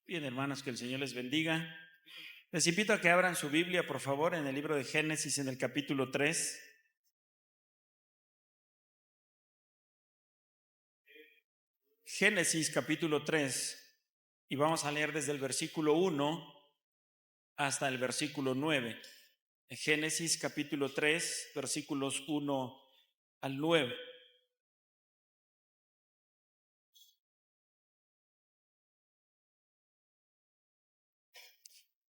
Bien, hermanos, que el Señor les bendiga. Les invito a que abran su Biblia, por favor, en el libro de Génesis, en el capítulo 3. Génesis, capítulo 3. Y vamos a leer desde el versículo 1 hasta el versículo 9. Génesis, capítulo 3, versículos 1 al 9.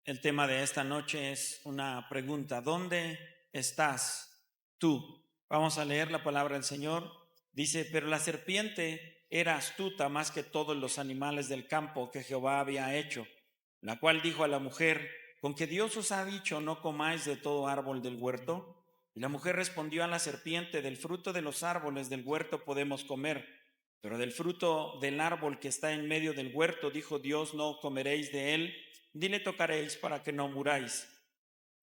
El tema de esta noche es una pregunta: ¿dónde estás tú? Vamos a leer la palabra del Señor. Dice: pero la serpiente era astuta más que todos los animales del campo que Jehová había hecho, la cual dijo a la mujer: ¿con que Dios os ha dicho, no comáis de todo árbol del huerto? Y la mujer respondió a la serpiente: del fruto de los árboles del huerto podemos comer, pero del fruto del árbol que está en medio del huerto, dijo Dios, no comeréis de él, ni le tocaréis, para que no muráis.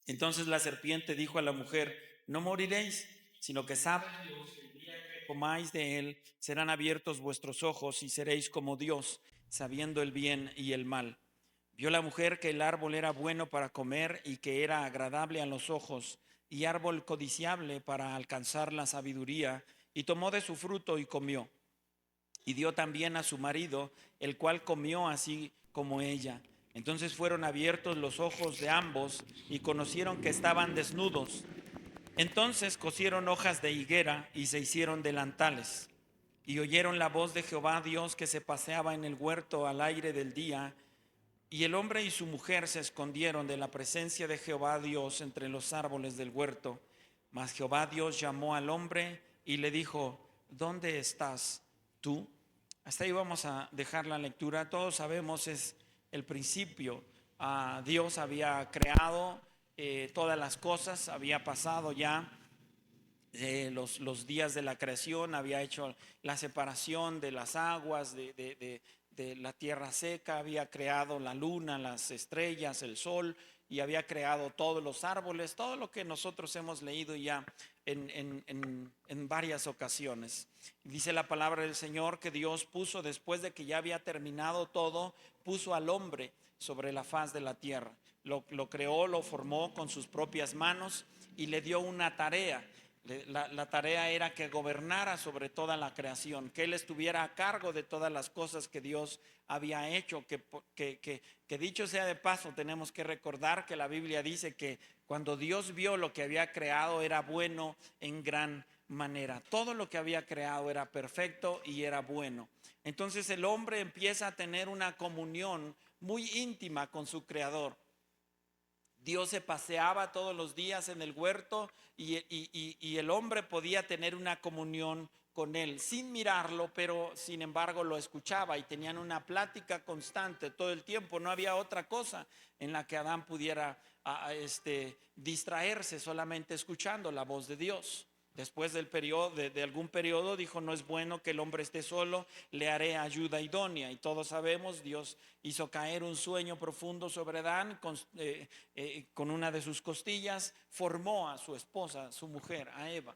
Entonces la serpiente dijo a la mujer: no moriréis, sino que sabe Dios que el día que comáis de él, serán abiertos vuestros ojos y seréis como Dios, sabiendo el bien y el mal. Vio la mujer que el árbol era bueno para comer y que era agradable a los ojos, y árbol codiciable para alcanzar la sabiduría, y tomó de su fruto y comió. Y dio también a su marido, el cual comió así como ella. Entonces fueron abiertos los ojos de ambos y conocieron que estaban desnudos. Entonces cosieron hojas de higuera y se hicieron delantales. Y oyeron la voz de Jehová Dios que se paseaba en el huerto al aire del día. Y el hombre y su mujer se escondieron de la presencia de Jehová Dios entre los árboles del huerto. Mas Jehová Dios llamó al hombre y le dijo: ¿dónde estás tú? Hasta ahí vamos a dejar la lectura. Todos sabemos, es el principio. Dios había creado todas las cosas, había pasado ya los días de la creación, había hecho la separación de las aguas, de la tierra seca, había creado la luna, las estrellas, el sol, y había creado todos los árboles, todo lo que nosotros hemos leído ya en varias ocasiones. Dice la palabra del Señor que Dios puso, después de que ya había terminado todo, puso al hombre sobre la faz de la tierra. Lo creó, lo formó con sus propias manos y le dio una tarea. La tarea era que gobernara sobre toda la creación, que él estuviera a cargo de todas las cosas que Dios había hecho, que dicho sea de paso, tenemos que recordar que la Biblia dice que cuando Dios vio lo que había creado era bueno en gran manera. Todo lo que había creado era perfecto y era bueno. Entonces el hombre empieza a tener una comunión muy íntima con su creador. Dios se paseaba todos los días en el huerto y el hombre podía tener una comunión con él sin mirarlo, pero sin embargo lo escuchaba y tenían una plática constante todo el tiempo. No había otra cosa en la que Adán pudiera distraerse, solamente escuchando la voz de Dios. Después del periodo, de algún periodo, dijo: no es bueno que el hombre esté solo, le haré ayuda idónea. Y todos sabemos, Dios hizo caer un sueño profundo sobre Adán con una de sus costillas, formó a su esposa, su mujer, a Eva.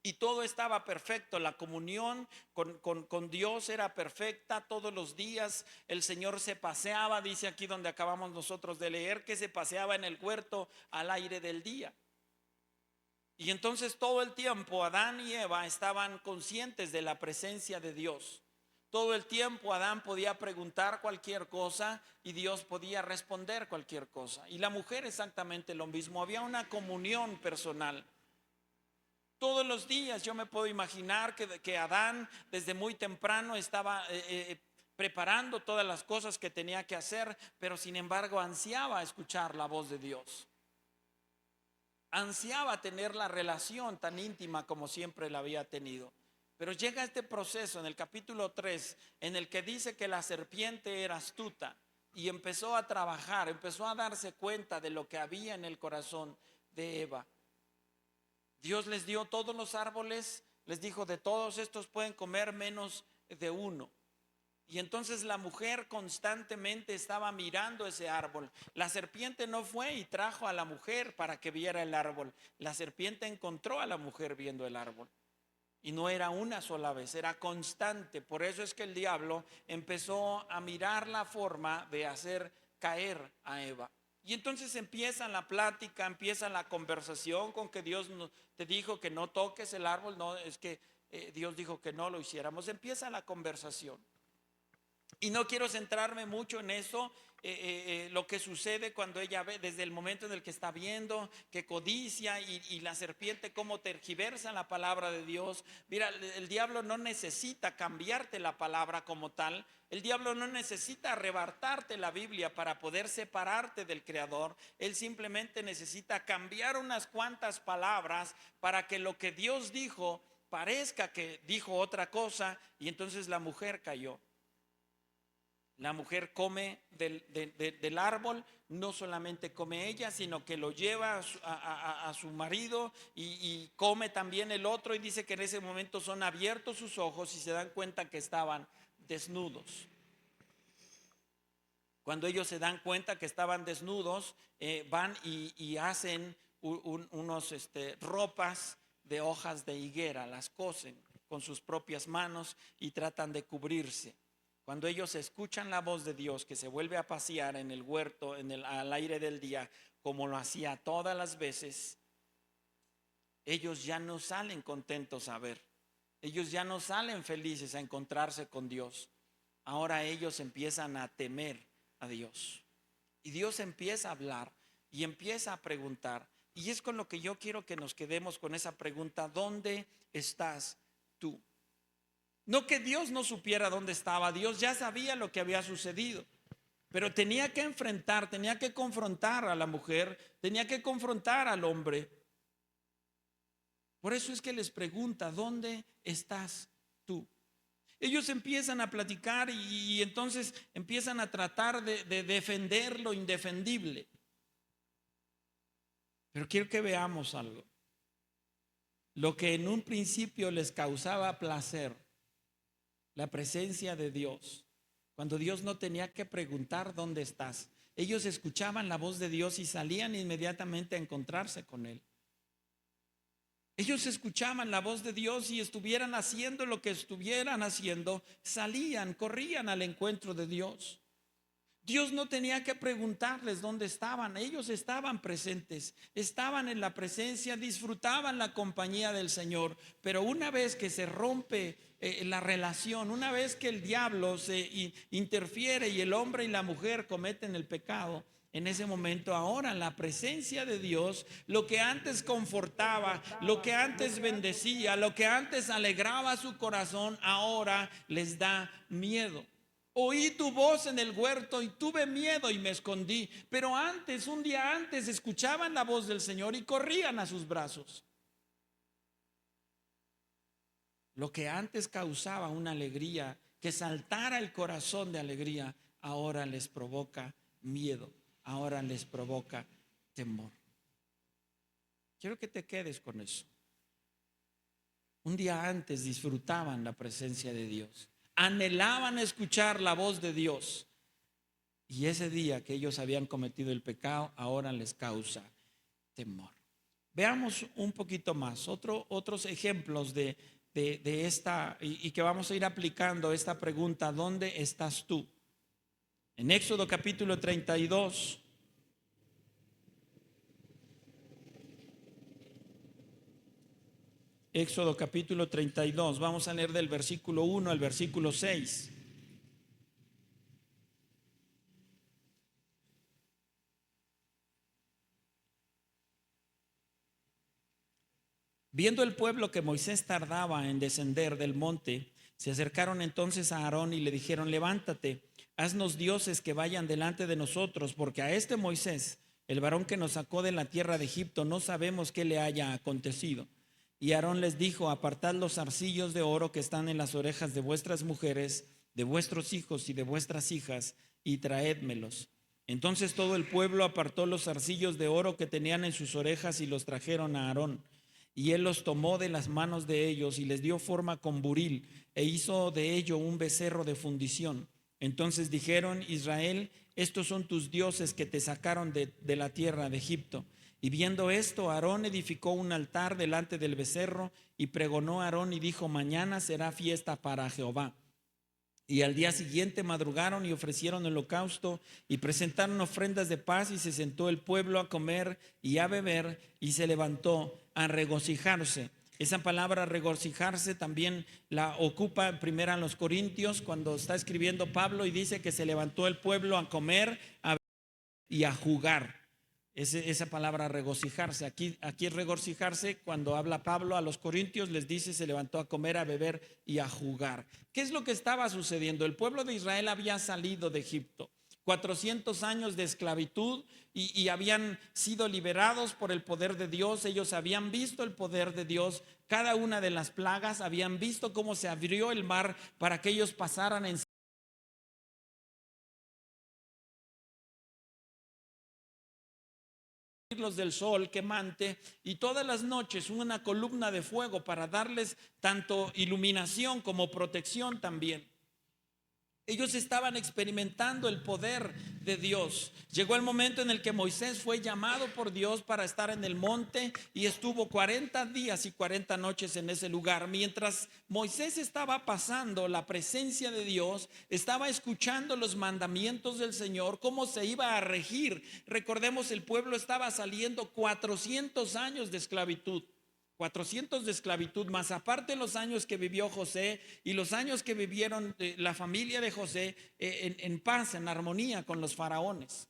Y todo estaba perfecto, la comunión con Dios era perfecta. Todos los días el Señor se paseaba, dice aquí donde acabamos nosotros de leer, que se paseaba en el huerto al aire del día. Y entonces todo el tiempo Adán y Eva estaban conscientes de la presencia de Dios. Todo el tiempo Adán podía preguntar cualquier cosa y Dios podía responder cualquier cosa. Y la mujer exactamente lo mismo. Había una comunión personal. Todos los días yo me puedo imaginar que Adán desde muy temprano estaba preparando todas las cosas que tenía que hacer, pero sin embargo ansiaba escuchar la voz de Dios. Ansiaba tener la relación tan íntima como siempre la había tenido. Pero llega este proceso en el capítulo 3 en el que dice que la serpiente era astuta y empezó a trabajar, empezó a darse cuenta de lo que había en el corazón de Eva. Dios les dio todos los árboles, les dijo: de todos estos pueden comer menos de uno. Y entonces la mujer constantemente estaba mirando ese árbol. La serpiente no fue y trajo a la mujer para que viera el árbol. La serpiente encontró a la mujer viendo el árbol. Y no era una sola vez, era constante. Por eso es que el diablo empezó a mirar la forma de hacer caer a Eva. Y entonces empieza la plática, empieza la conversación con que Dios te dijo que no toques el árbol. No, es que Dios dijo que no lo hiciéramos. Empieza la conversación. Y no quiero centrarme mucho en eso, lo que sucede cuando ella ve, desde el momento en el que está viendo, que codicia y la serpiente cómo tergiversa la palabra de Dios. Mira, el diablo no necesita cambiarte la palabra como tal. El diablo no necesita arrebatarte la Biblia para poder separarte del Creador. Él simplemente necesita cambiar unas cuantas palabras para que lo que Dios dijo parezca que dijo otra cosa, y entonces la mujer cayó. La mujer come del árbol, no solamente come ella, sino que lo lleva a su marido y come también el otro, y dice que en ese momento son abiertos sus ojos y se dan cuenta que estaban desnudos. Cuando ellos se dan cuenta que estaban desnudos, van y hacen unos ropas de hojas de higuera, las cosen con sus propias manos y tratan de cubrirse. Cuando ellos escuchan la voz de Dios que se vuelve a pasear en el huerto, al aire del día, como lo hacía todas las veces, ellos ya no salen contentos a ver. Ellos ya no salen felices a encontrarse con Dios. Ahora ellos empiezan a temer a Dios. Y Dios empieza a hablar y empieza a preguntar. Y es con lo que yo quiero que nos quedemos, con esa pregunta: ¿dónde estás tú? No que Dios no supiera dónde estaba, Dios ya sabía lo que había sucedido, pero tenía que enfrentar, tenía que confrontar a la mujer, tenía que confrontar al hombre. Por eso es que les pregunta: ¿dónde estás tú? Ellos empiezan a platicar y entonces empiezan a tratar de defender lo indefendible. Pero quiero que veamos algo. Lo que en un principio les causaba placer, la presencia de Dios, cuando Dios no tenía que preguntar dónde estás, ellos escuchaban la voz de Dios y salían inmediatamente a encontrarse con Él. Ellos escuchaban la voz de Dios y estuvieran haciendo lo que estuvieran haciendo, salían, corrían al encuentro de Dios. Dios no tenía que preguntarles dónde estaban, ellos estaban presentes, estaban en la presencia, disfrutaban la compañía del Señor. Pero una vez que se rompe la relación, una vez que el diablo se interfiere y el hombre y la mujer cometen el pecado, en ese momento ahora la presencia de Dios, lo que antes confortaba, lo que antes bendecía, lo que antes alegraba su corazón, ahora les da miedo. Oí tu voz en el huerto y tuve miedo y me escondí. Pero antes, un día antes, escuchaban la voz del Señor y corrían a sus brazos. Lo que antes causaba una alegría, que saltara el corazón de alegría, ahora les provoca miedo, ahora les provoca temor. Quiero que te quedes con eso. Un día antes disfrutaban la presencia de Dios, anhelaban escuchar la voz de Dios, y ese día que ellos habían cometido el pecado ahora les causa temor. Veamos un poquito más, otros ejemplos de esta, y que vamos a ir aplicando esta pregunta: ¿dónde estás tú? En Éxodo capítulo 32. Éxodo capítulo 32, vamos a leer del versículo 1 al versículo 6. Viendo el pueblo que Moisés tardaba en descender del monte, se acercaron entonces a Aarón y le dijeron: levántate, haznos dioses que vayan delante de nosotros, porque a este Moisés, el varón que nos sacó de la tierra de Egipto, no sabemos qué le haya acontecido. Y Aarón les dijo: apartad los zarcillos de oro que están en las orejas de vuestras mujeres, de vuestros hijos y de vuestras hijas, y traédmelos. Entonces todo el pueblo apartó los zarcillos de oro que tenían en sus orejas y los trajeron a Aarón. Y él los tomó de las manos de ellos y les dio forma con buril, e hizo de ello un becerro de fundición. Entonces dijeron: Israel, estos son tus dioses que te sacaron de la tierra de Egipto. Y viendo esto, Aarón edificó un altar delante del becerro y pregonó a Aarón y dijo: mañana será fiesta para Jehová. Y al día siguiente madrugaron y ofrecieron holocausto y presentaron ofrendas de paz, y se sentó el pueblo a comer y a beber y se levantó a regocijarse. Esa palabra regocijarse también la ocupa primero en los Corintios, cuando está escribiendo Pablo, y dice que se levantó el pueblo a comer, a beber y a jugar. Esa palabra regocijarse, aquí es regocijarse. Cuando habla Pablo a los Corintios, les dice: se levantó a comer, a beber y a jugar. ¿Qué es lo que estaba sucediendo? El pueblo de Israel había salido de Egipto, 400 años de esclavitud, y habían sido liberados por el poder de Dios. Ellos habían visto el poder de Dios, cada una de las plagas, habían visto cómo se abrió el mar para que ellos pasaran en los del sol quemante, y todas las noches una columna de fuego para darles tanto iluminación como protección también. Ellos estaban experimentando el poder de Dios. Llegó el momento en el que Moisés fue llamado por Dios para estar en el monte, y estuvo 40 días y 40 noches en ese lugar. Mientras Moisés estaba pasando la presencia de Dios, estaba escuchando los mandamientos del Señor, cómo se iba a regir. Recordemos, el pueblo estaba saliendo 400 años de esclavitud. 400 de esclavitud, más aparte los años que vivió José y los años que vivieron la familia de José en paz, en armonía con los faraones.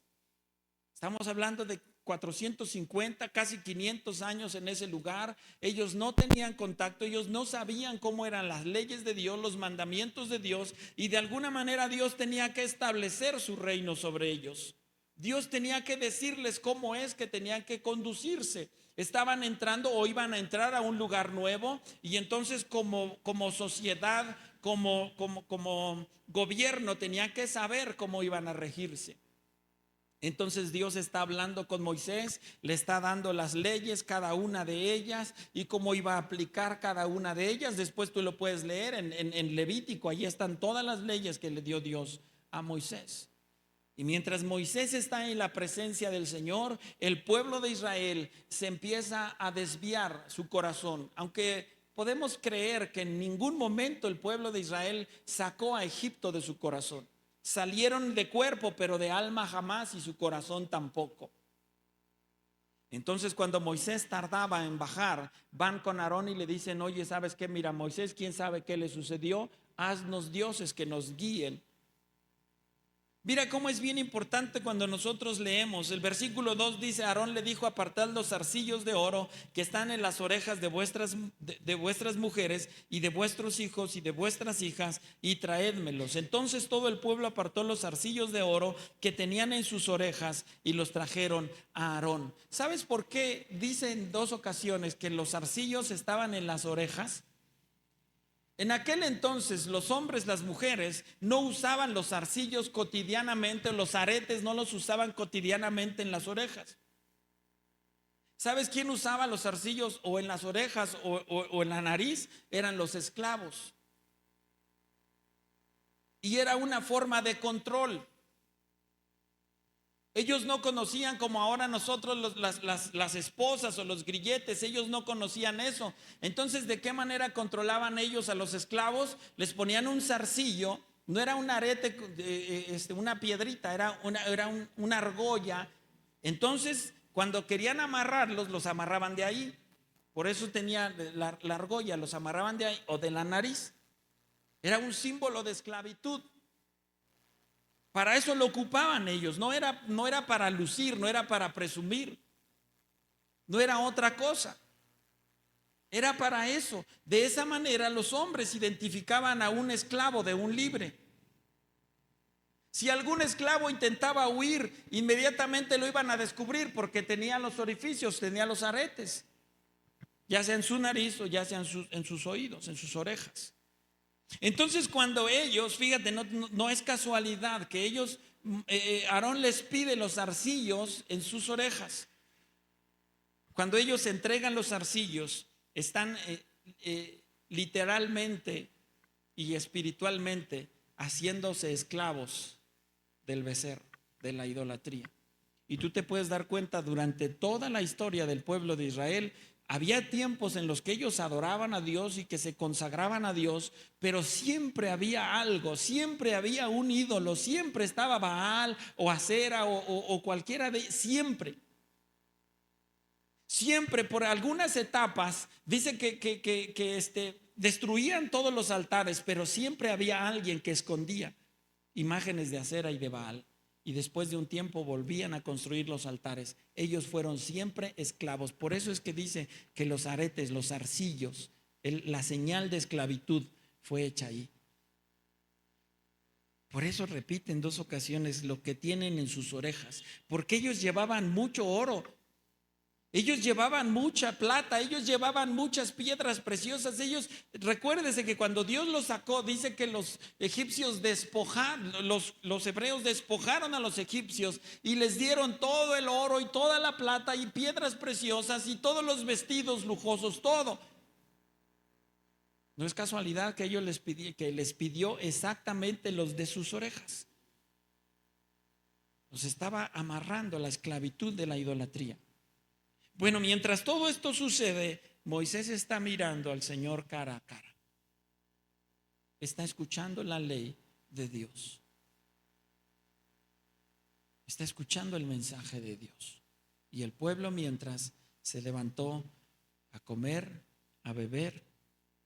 Estamos hablando de 450, casi 500 años en ese lugar. Ellos no tenían contacto, ellos no sabían cómo eran las leyes de Dios, los mandamientos de Dios, y de alguna manera Dios tenía que establecer su reino sobre ellos. Dios tenía que decirles cómo es que tenían que conducirse. Estaban entrando o iban a entrar a un lugar nuevo, y entonces como sociedad, como gobierno, tenían que saber cómo iban a regirse. Entonces Dios está hablando con Moisés, le está dando las leyes, cada una de ellas, y cómo iba a aplicar cada una de ellas. Después tú lo puedes leer en Levítico, ahí están todas las leyes que le dio Dios a Moisés. Y mientras Moisés está en la presencia del Señor, el pueblo de Israel se empieza a desviar su corazón. Aunque podemos creer que en ningún momento el pueblo de Israel sacó a Egipto de su corazón. Salieron de cuerpo, pero de alma jamás, y su corazón tampoco. Entonces, cuando Moisés tardaba en bajar, van con Aarón y le dicen: oye, ¿sabes qué? Mira, Moisés, ¿quién sabe qué le sucedió? Haznos dioses que nos guíen. Mira cómo es bien importante cuando nosotros leemos. El versículo 2 dice: Aarón le dijo: apartad los zarcillos de oro que están en las orejas de vuestras mujeres y de vuestros hijos y de vuestras hijas, y traédmelos. Entonces todo el pueblo apartó los zarcillos de oro que tenían en sus orejas y los trajeron a Aarón. ¿Sabes por qué dice en 2 ocasiones que los zarcillos estaban en las orejas? En aquel entonces los hombres, las mujeres no usaban los zarcillos cotidianamente, los aretes no los usaban cotidianamente en las orejas. ¿Sabes quién usaba los zarcillos o en las orejas o en la nariz? Eran los esclavos. Y era una forma de control. Ellos no conocían como ahora nosotros las esposas o los grilletes. Ellos no conocían eso. Entonces, ¿de qué manera controlaban ellos a los esclavos? Les ponían un zarcillo. No era un arete, una piedrita, era una argolla. Entonces, cuando querían amarrarlos, los amarraban de ahí. Por eso tenía la argolla, los amarraban de ahí o de la nariz. Era un símbolo de esclavitud. Para eso lo ocupaban ellos. No era para lucir, no era para presumir, no era otra cosa. Era para eso. De esa manera los hombres identificaban a un esclavo de un libre. Si algún esclavo intentaba huir, inmediatamente lo iban a descubrir, porque tenía los orificios, tenía los aretes, ya sea en su nariz o ya sea en sus oídos, en sus orejas. Entonces, cuando ellos, fíjate, no es casualidad que ellos, Aarón les pide los zarcillos en sus orejas. Cuando ellos entregan los zarcillos, están literalmente y espiritualmente haciéndose esclavos del becerro, de la idolatría. Y tú te puedes dar cuenta, durante toda la historia del pueblo de Israel, había tiempos en los que ellos adoraban a Dios y que se consagraban a Dios, pero siempre había algo, siempre había un ídolo, siempre estaba Baal o Acera o cualquiera de, siempre. Siempre por algunas etapas dice que destruían todos los altares, pero siempre había alguien que escondía imágenes de Acera y de Baal. Y después de un tiempo volvían a construir los altares. Ellos fueron siempre esclavos. Por eso es que dice que los aretes, los arcillos, la señal de esclavitud fue hecha ahí. Por eso repite en 2 ocasiones lo que tienen en sus orejas, porque ellos llevaban mucho oro. Ellos llevaban mucha plata, ellos llevaban muchas piedras preciosas. Ellos, recuérdese que cuando Dios los sacó, dice que los egipcios despojaron, los hebreos despojaron a los egipcios y les dieron todo el oro y toda la plata y piedras preciosas y todos los vestidos lujosos, todo. No es casualidad que ellos les pidió exactamente los de sus orejas. Los estaba amarrando a la esclavitud de la idolatría. Bueno, mientras todo esto sucede, Moisés está mirando al Señor cara a cara. Está escuchando la ley de Dios. Está escuchando el mensaje de Dios. Y el pueblo mientras se levantó a comer, a beber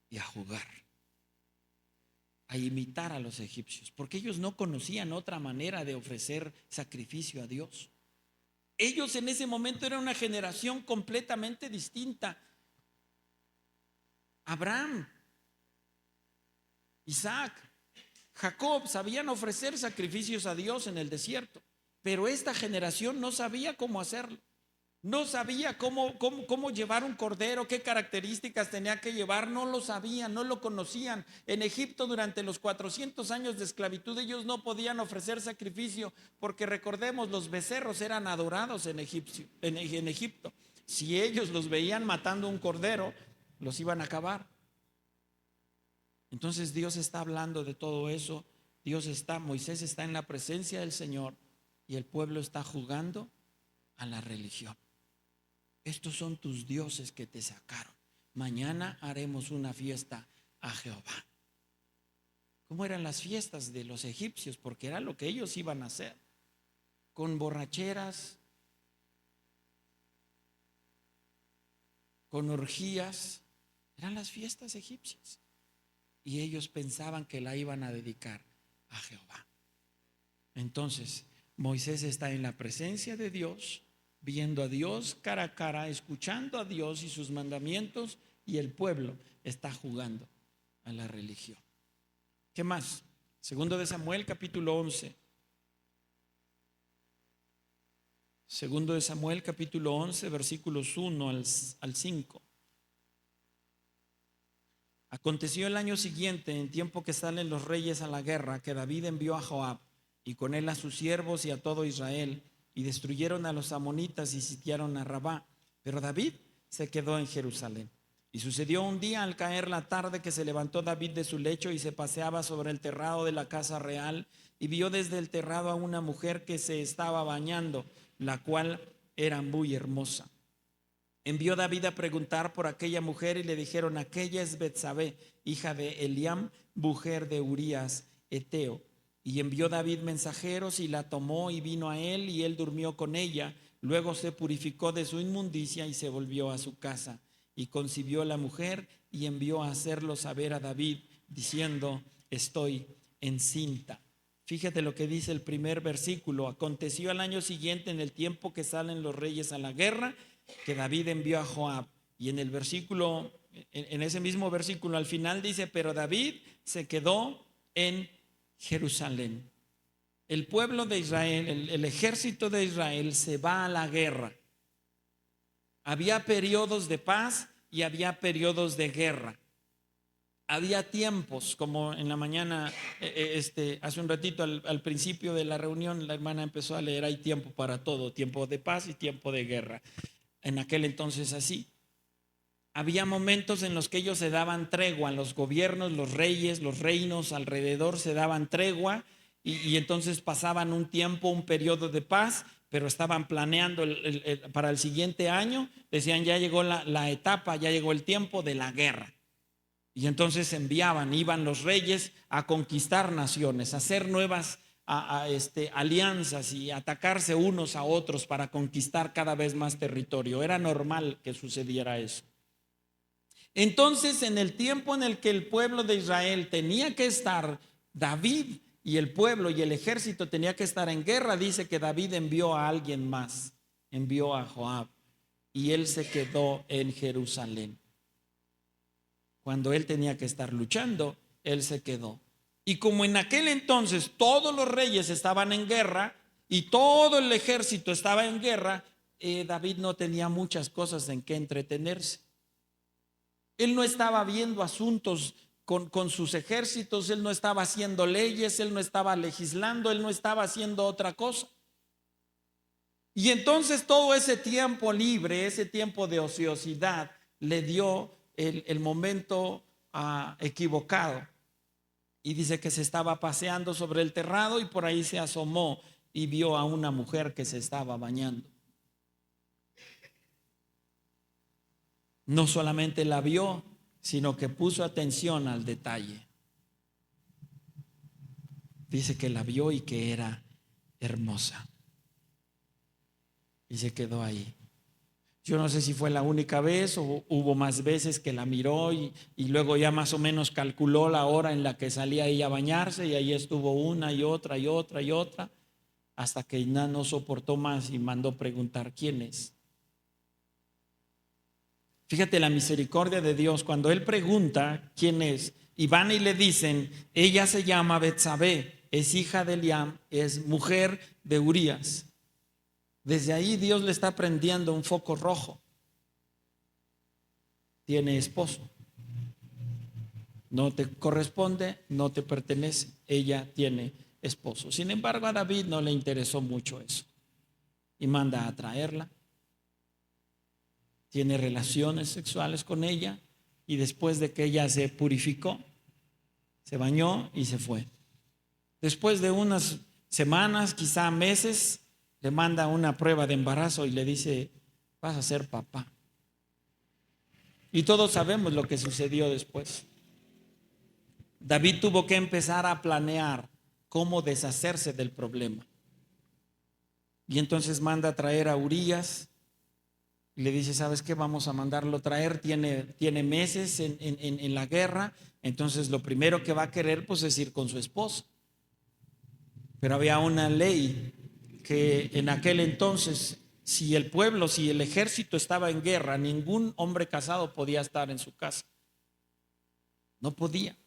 y a jugar, a imitar a los egipcios, porque ellos no conocían otra manera de ofrecer sacrificio a Dios. Ellos en ese momento eran una generación completamente distinta. Abraham, Isaac, Jacob sabían ofrecer sacrificios a Dios en el desierto, pero esta generación no sabía cómo hacerlo. No sabía cómo llevar un cordero, qué características tenía que llevar, no lo sabían, no lo conocían. En Egipto durante los 400 años de esclavitud ellos no podían ofrecer sacrificio porque recordemos, los becerros eran adorados en Egipto. Si ellos los veían matando un cordero, los iban a acabar. Entonces Dios está hablando de todo eso. Moisés está en la presencia del Señor y el pueblo está jugando a la religión. Estos son tus dioses que te sacaron. Mañana haremos una fiesta a Jehová. ¿Cómo eran las fiestas de los egipcios? Porque era lo que ellos iban a hacer. Con borracheras, con orgías. Eran las fiestas egipcias. Y ellos pensaban que la iban a dedicar a Jehová. Entonces, Moisés está en la presencia de Dios, viendo a Dios cara a cara, escuchando a Dios y sus mandamientos, y el pueblo está jugando a la religión. ¿Qué más? Segundo de Samuel capítulo 11. Segundo de Samuel capítulo 11 versículos 1 al 5. Aconteció el año siguiente, en tiempo que salen los reyes a la guerra, que David envió a Joab y con él a sus siervos y a todo Israel, y destruyeron a los amonitas y sitiaron a Rabá. Pero David se quedó en Jerusalén. Y sucedió un día al caer la tarde que se levantó David de su lecho y se paseaba sobre el terrado de la casa real, y vio desde el terrado a una mujer que se estaba bañando, la cual era muy hermosa. Envió David a preguntar por aquella mujer y le dijeron: aquella es Betsabé, hija de Eliam, mujer de Urías Eteo. Y envió David mensajeros y la tomó y vino a él, y él durmió con ella. Luego se purificó de su inmundicia y se volvió a su casa. Y concibió la mujer y envió a hacerlo saber a David, diciendo: estoy encinta. Fíjate lo que dice el primer versículo. Aconteció al año siguiente, en el tiempo que salen los reyes a la guerra, que David envió a Joab. Y en ese mismo versículo al final dice: pero David se quedó en Jerusalén. El pueblo de Israel, el ejército de Israel se va a la guerra. Había periodos de paz y había periodos de guerra. Había tiempos, como en la mañana, hace un ratito al principio de la reunión, la hermana empezó a leer: hay tiempo para todo, tiempo de paz y tiempo de guerra. En aquel entonces así. había momentos en los que ellos se daban tregua, los gobiernos, los reyes, los reinos alrededor se daban tregua y entonces pasaban un tiempo, un periodo de paz, pero estaban planeando para el siguiente año, decían ya llegó la etapa, ya llegó el tiempo de la guerra. Y entonces iban los reyes a conquistar naciones, a hacer nuevas alianzas y atacarse unos a otros para conquistar cada vez más territorio. Era normal que sucediera eso. Entonces, en el tiempo en el que el pueblo de Israel tenía que estar, David y el pueblo y el ejército tenía que estar en guerra, dice que David envió a alguien más, envió a Joab, y él se quedó en Jerusalén. Cuando él tenía que estar luchando, él se quedó. Y como en aquel entonces todos los reyes estaban en guerra y todo el ejército estaba en guerra, David no tenía muchas cosas en que entretenerse. Él no estaba viendo asuntos con sus ejércitos, él no estaba haciendo leyes, él no estaba legislando, él no estaba haciendo otra cosa. Y entonces todo ese tiempo libre, ese tiempo de ociosidad, le dio el momento equivocado. Y dice que se estaba paseando sobre el terrado y por ahí se asomó y vio a una mujer que se estaba bañando. No solamente la vio, sino que puso atención al detalle. Dice que la vio y que era hermosa. Y se quedó ahí. Yo no sé si fue la única vez o hubo más veces que la miró y luego ya más o menos calculó la hora en la que salía ella a bañarse y ahí estuvo una y otra y otra y otra hasta que no soportó más y mandó preguntar quién es. Fíjate la misericordia de Dios cuando él pregunta quién es y van y le dicen, ella se llama Betsabé, es hija de Eliam, es mujer de Urías. Desde ahí Dios le está prendiendo un foco rojo. Tiene esposo. No te corresponde, no te pertenece. Ella tiene esposo. Sin embargo, a David no le interesó mucho eso. Y manda a traerla. Tiene relaciones sexuales con ella. Y después de que ella se purificó, se bañó y se fue. Después de unas semanas, quizá meses, le manda una prueba de embarazo y le dice, vas a ser papá. Y todos sabemos lo que sucedió después. David tuvo que empezar a planear cómo deshacerse del problema. Y entonces manda a traer a Urías y le dice, ¿sabes qué? Vamos a mandarlo traer, tiene meses en la guerra, entonces lo primero que va a querer pues es ir con su esposa. Pero había una ley que en aquel entonces, si el pueblo, si el ejército estaba en guerra, ningún hombre casado podía estar en su casa. No podía.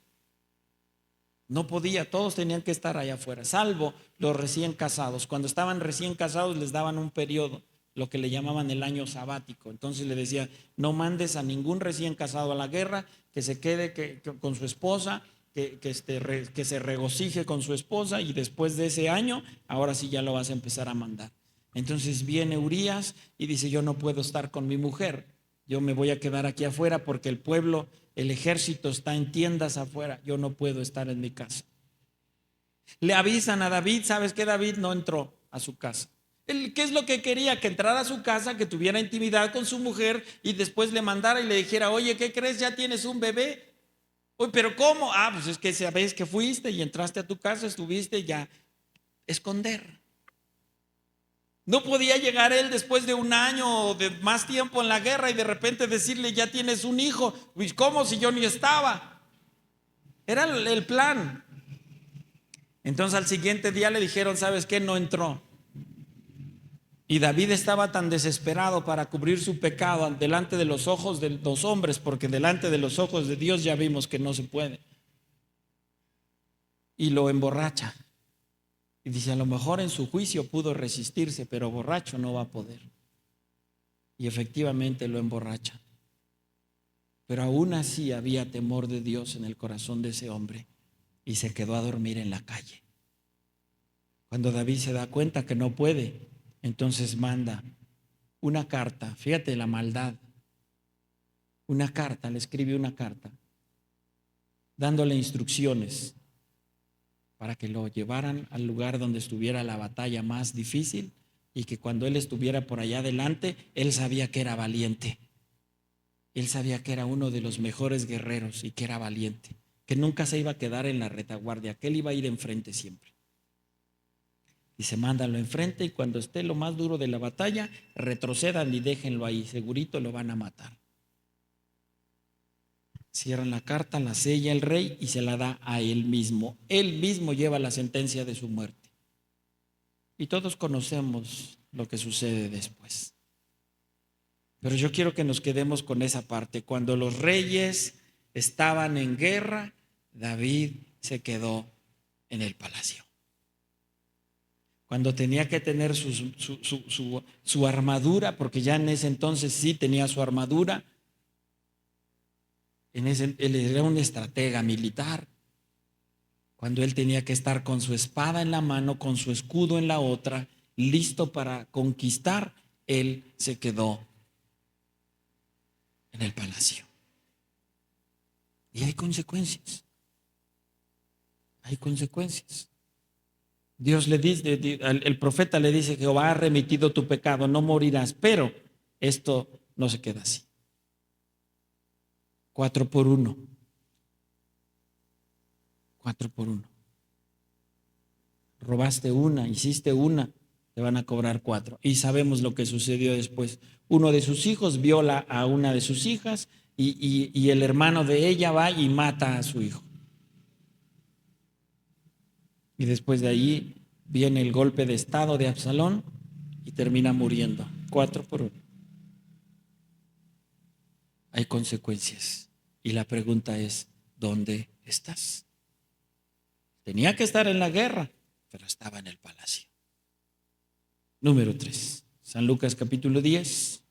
No podía, todos tenían que estar allá afuera, salvo los recién casados. Cuando estaban recién casados les daban un periodo, lo que le llamaban el año sabático. Entonces le decía, no mandes a ningún recién casado a la guerra, que se quede con su esposa, que se regocije con su esposa y después de ese año, ahora sí ya lo vas a empezar a mandar. Entonces viene Urías y dice, yo no puedo estar con mi mujer, yo me voy a quedar aquí afuera porque el pueblo, el ejército está en tiendas afuera, yo no puedo estar en mi casa. Le avisan a David, ¿sabes qué? David no entró a su casa. ¿Qué es lo que quería? Que entrara a su casa, que tuviera intimidad con su mujer y después le mandara y le dijera, oye, ¿qué crees? Ya tienes un bebé. Oye, ¿pero cómo? Pues es que sabes que fuiste y entraste a tu casa, estuviste ya. Esconder. No podía llegar él después de un año o de más tiempo en la guerra y de repente decirle, ya tienes un hijo. Pues, ¿cómo si yo ni estaba? Era el plan. Entonces al siguiente día le dijeron, ¿sabes qué? No entró. Y David estaba tan desesperado para cubrir su pecado delante de los ojos de los hombres, porque delante de los ojos de Dios ya vimos que no se puede. Y lo emborracha. Y dice, a lo mejor en su juicio pudo resistirse, pero borracho no va a poder. Y efectivamente lo emborracha. Pero aún así había temor de Dios en el corazón de ese hombre y se quedó a dormir en la calle. Cuando David se da cuenta que no puede, entonces manda una carta, fíjate la maldad, una carta, le escribe una carta, dándole instrucciones para que lo llevaran al lugar donde estuviera la batalla más difícil y que cuando él estuviera por allá adelante, él sabía que era valiente. Él sabía que era uno de los mejores guerreros y que era valiente, que nunca se iba a quedar en la retaguardia, que él iba a ir enfrente siempre. Y se mándalo enfrente y cuando esté lo más duro de la batalla, retrocedan y déjenlo ahí, segurito lo van a matar. Cierran la carta, la sella el rey y se la da a él mismo. Él mismo lleva la sentencia de su muerte. Y todos conocemos lo que sucede después. Pero yo quiero que nos quedemos con esa parte. Cuando los reyes estaban en guerra, David se quedó en el palacio. Cuando tenía que tener su armadura, porque ya en ese entonces sí tenía su armadura, él era un estratega militar. Cuando él tenía que estar con su espada en la mano, con su escudo en la otra, listo para conquistar, él se quedó en el palacio. Y hay consecuencias. Hay consecuencias. Dios le dice, el profeta le dice: Jehová ha remitido tu pecado, no morirás. Pero esto no se queda así. 4 por 1. 4 por 1. Robaste una, hiciste una, te van a cobrar 4. Y sabemos lo que sucedió después. Uno de sus hijos viola a una de sus hijas y el hermano de ella va y mata a su hijo. Y después de ahí viene el golpe de estado de Absalón y termina muriendo. 4 por 1. Hay consecuencias. Y la pregunta es: ¿dónde estás? Tenía que estar en la guerra, pero estaba en el palacio. Número 3. San Lucas capítulo 10.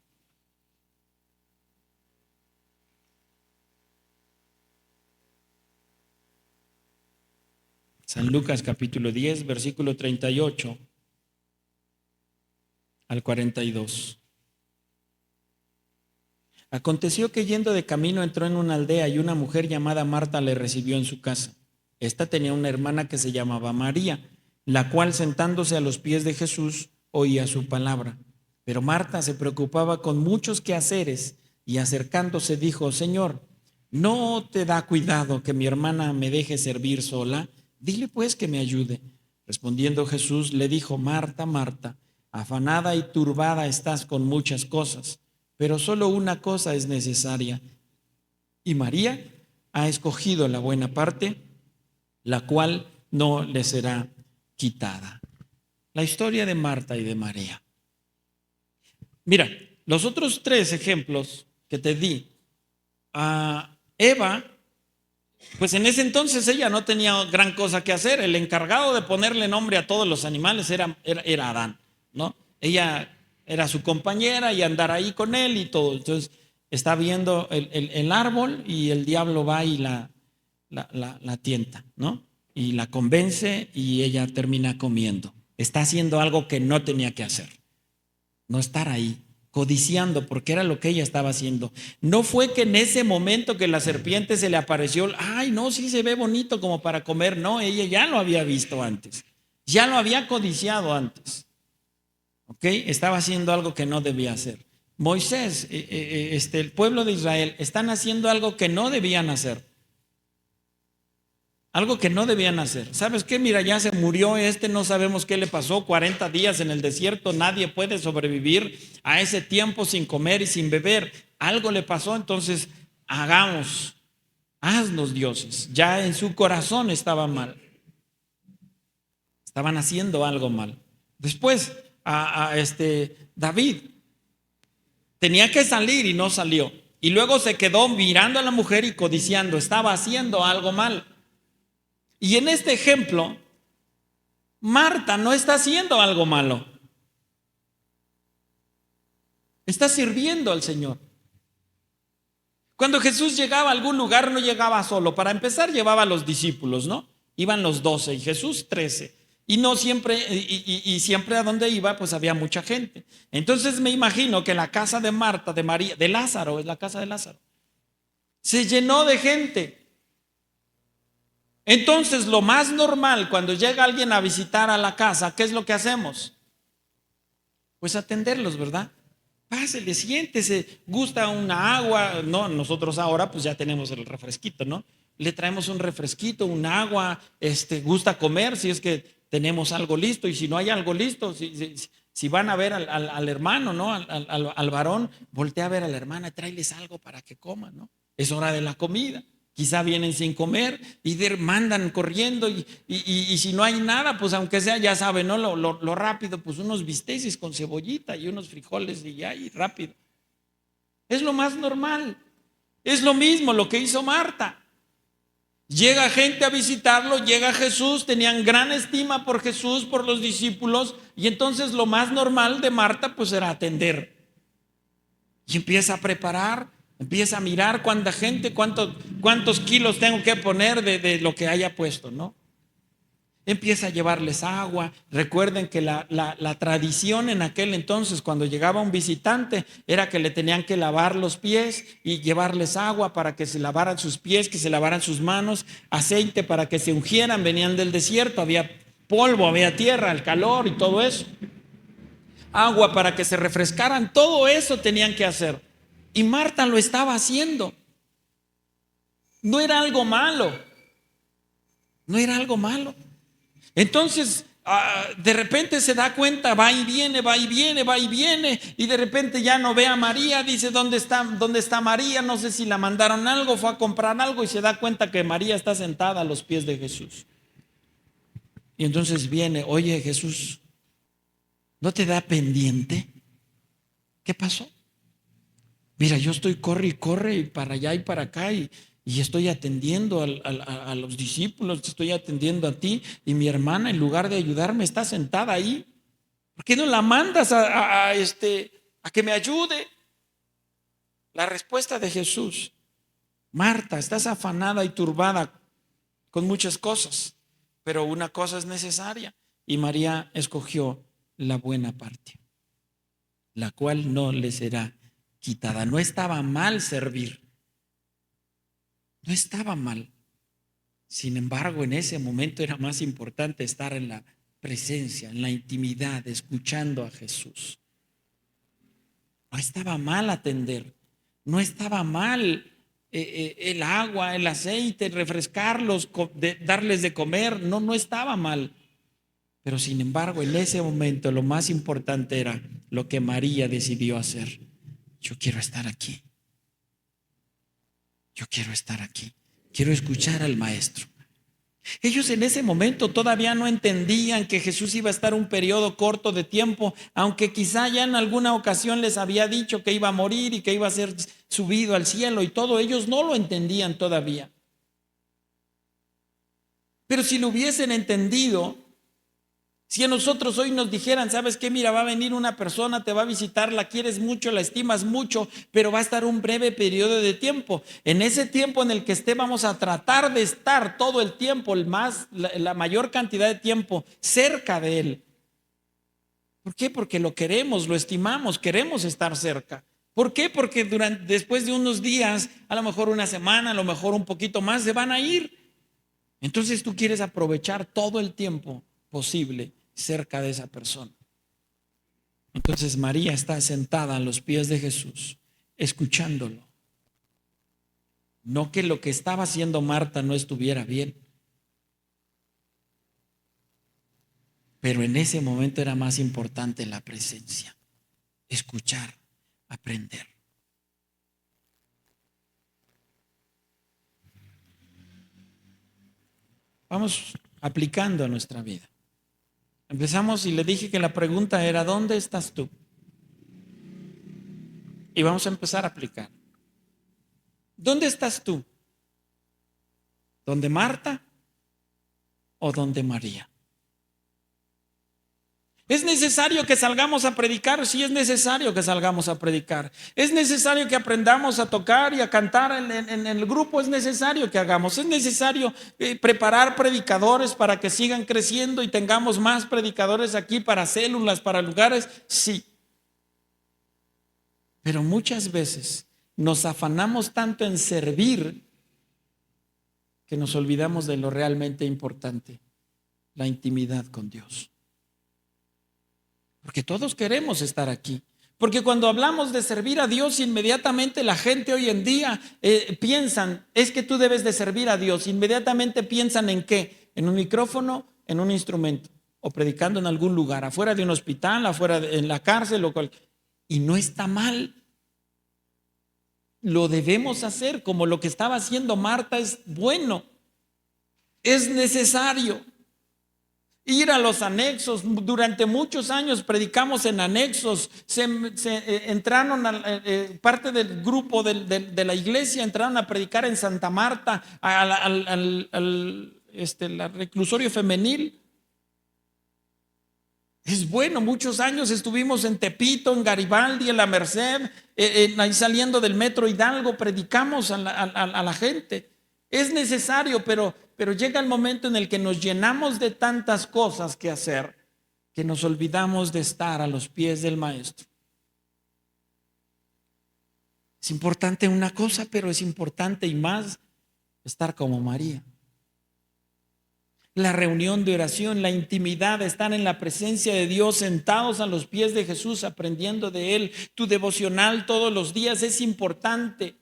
San Lucas capítulo 10, versículo 38 al 42. Aconteció que yendo de camino entró en una aldea y una mujer llamada Marta le recibió en su casa. Esta tenía una hermana que se llamaba María, la cual sentándose a los pies de Jesús oía su palabra. Pero Marta se preocupaba con muchos quehaceres y acercándose dijo: Señor, ¿no te da cuidado que mi hermana me deje servir sola? Dile pues que me ayude. Respondiendo Jesús le dijo: Marta, Marta, afanada y turbada estás con muchas cosas, pero solo una cosa es necesaria. Y María ha escogido la buena parte, la cual no le será quitada. La historia de Marta y de María. Mira, los otros 3 ejemplos que te di, a Eva, pues en ese entonces ella no tenía gran cosa que hacer. El encargado de ponerle nombre a todos los animales era Adán, ¿no? Ella era su compañera y andar ahí con él y todo. Entonces está viendo el árbol y el diablo va y la tienta, ¿no? Y la convence y ella termina comiendo. Está haciendo algo que no tenía que hacer. No estar ahí, codiciando, porque era lo que ella estaba haciendo. No fue que en ese momento que la serpiente se le apareció, ay, no, sí se ve bonito como para comer. No, ella ya lo había visto antes. Ya lo había codiciado antes. ¿Ok? Estaba haciendo algo que no debía hacer. Moisés, el pueblo de Israel, están haciendo algo que no debían hacer. Algo que no debían hacer. ¿Sabes qué? Mira, ya se murió no sabemos qué le pasó, 40 días en el desierto, nadie puede sobrevivir a ese tiempo sin comer y sin beber. Algo le pasó, entonces haznos dioses. Ya en su corazón estaba mal. Estaban haciendo algo mal. Después, David tenía que salir y no salió. Y luego se quedó mirando a la mujer y codiciando, estaba haciendo algo mal. Y en este ejemplo, Marta no está haciendo algo malo. Está sirviendo al Señor. Cuando Jesús llegaba a algún lugar, no llegaba solo. Para empezar, llevaba a los discípulos, ¿no? Iban los 12 y Jesús 13. Y no siempre, y siempre a donde iba, pues había mucha gente. Entonces me imagino que la casa de Marta, de María, de Lázaro, es la casa de Lázaro. Se llenó de gente. Entonces, lo más normal cuando llega alguien a visitar a la casa, ¿qué es lo que hacemos? Pues atenderlos, ¿verdad? Pásele, siéntese, gusta una agua. No, nosotros ahora pues ya tenemos el refresquito, ¿no? Le traemos un refresquito, un agua, gusta comer si es que tenemos algo listo, y si no hay algo listo, si van a ver al hermano, ¿no? Al varón, voltea a ver a la hermana, tráeles algo para que coman, ¿no? Es hora de la comida. Quizá vienen sin comer y mandan corriendo y si no hay nada, pues aunque sea, ya saben, ¿no? Lo rápido, pues unos bisteces con cebollita y unos frijoles y ya, y rápido. Es lo más normal. Es lo mismo lo que hizo Marta. Llega gente a visitarlo, llega Jesús, tenían gran estima por Jesús, por los discípulos, y entonces lo más normal de Marta pues era atender. Y empieza a preparar, empieza a mirar cuánta gente, cuántos kilos tengo que poner de lo que haya puesto, ¿no? Empieza a llevarles agua. Recuerden que la tradición en aquel entonces, cuando llegaba un visitante, era que le tenían que lavar los pies y llevarles agua para que se lavaran sus pies, que se lavaran sus manos, aceite para que se ungieran. Venían del desierto, había polvo, había tierra, el calor y todo eso. Agua para que se refrescaran, todo eso tenían que hacer. Y Marta lo estaba haciendo. No era algo malo. No era algo malo. Entonces, de repente se da cuenta, va y viene, va y viene, va y viene, y de repente ya no ve a María, dice, ¿dónde está María? No sé si la mandaron algo, fue a comprar algo, y se da cuenta que María está sentada a los pies de Jesús. Y entonces viene, oye Jesús, ¿no te da pendiente? ¿Qué pasó? Mira, yo estoy corre y corre y para allá y para acá y estoy atendiendo a los discípulos, estoy atendiendo a ti, y mi hermana en lugar de ayudarme está sentada ahí. ¿Por qué no la mandas a que me ayude? La respuesta de Jesús: Marta, estás afanada y turbada con muchas cosas, pero una cosa es necesaria, y María escogió la buena parte, la cual no le será quitada. No estaba mal servir, no estaba mal. Sin embargo, en ese momento era más importante estar en la presencia, en la intimidad, escuchando a Jesús. No estaba mal atender, no estaba mal el agua, el aceite, refrescarlos, darles de comer, no estaba mal. Pero sin embargo, en ese momento lo más importante era lo que María decidió hacer. Yo quiero estar aquí. Yo quiero estar aquí. Quiero escuchar al Maestro. Ellos en ese momento todavía no entendían que Jesús iba a estar un periodo corto de tiempo, aunque quizá ya en alguna ocasión les había dicho que iba a morir y que iba a ser subido al cielo y todo. Ellos no lo entendían todavía. Pero si lo hubiesen entendido, si a nosotros hoy nos dijeran, ¿sabes qué? Mira, va a venir una persona, te va a visitar, la quieres mucho, la estimas mucho, pero va a estar un breve periodo de tiempo. En ese tiempo en el que esté, vamos a tratar de estar todo el tiempo, la mayor cantidad de tiempo cerca de él. ¿Por qué? Porque lo queremos, lo estimamos, queremos estar cerca. ¿Por qué? Porque después de unos días, a lo mejor una semana, a lo mejor un poquito más, se van a ir. Entonces tú quieres aprovechar todo el tiempo posible cerca de esa persona. Entonces María está sentada a los pies de Jesús, escuchándolo. No que lo que estaba haciendo Marta no estuviera bien, pero en ese momento era más importante la presencia, escuchar, aprender. Vamos aplicando a nuestra vida. Empezamos y le dije que la pregunta era, ¿dónde estás tú? Y vamos a empezar a aplicar. ¿Dónde estás tú? ¿Dónde Marta o dónde María? ¿Es necesario que salgamos a predicar? Sí, es necesario que salgamos a predicar. ¿Es necesario que aprendamos a tocar y a cantar en el grupo? Es necesario que hagamos. ¿Es necesario preparar predicadores para que sigan creciendo y tengamos más predicadores aquí para células, para lugares? Sí. Pero muchas veces nos afanamos tanto en servir que nos olvidamos de lo realmente importante, la intimidad con Dios. Porque todos queremos estar aquí. Porque cuando hablamos de servir a Dios, inmediatamente la gente hoy en día piensan, es que tú debes de servir a Dios. Inmediatamente piensan en qué, en un micrófono, en un instrumento, o predicando en algún lugar, afuera de un hospital, en la cárcel, y no está mal. Lo debemos hacer como lo que estaba haciendo Marta es bueno, es necesario. Ir a los anexos, durante muchos años predicamos en anexos, entraron, parte del grupo de la iglesia entraron a predicar en Santa Marta, al reclusorio femenil. Es bueno, muchos años estuvimos en Tepito, en Garibaldi, en la Merced, ahí saliendo del metro Hidalgo, predicamos a la gente. Es necesario, pero llega el momento en el que nos llenamos de tantas cosas que hacer que nos olvidamos de estar a los pies del Maestro. Es importante una cosa, pero es importante y más estar como María. La reunión de oración, la intimidad, estar en la presencia de Dios, sentados a los pies de Jesús, aprendiendo de Él. Tu devocional todos los días es importante.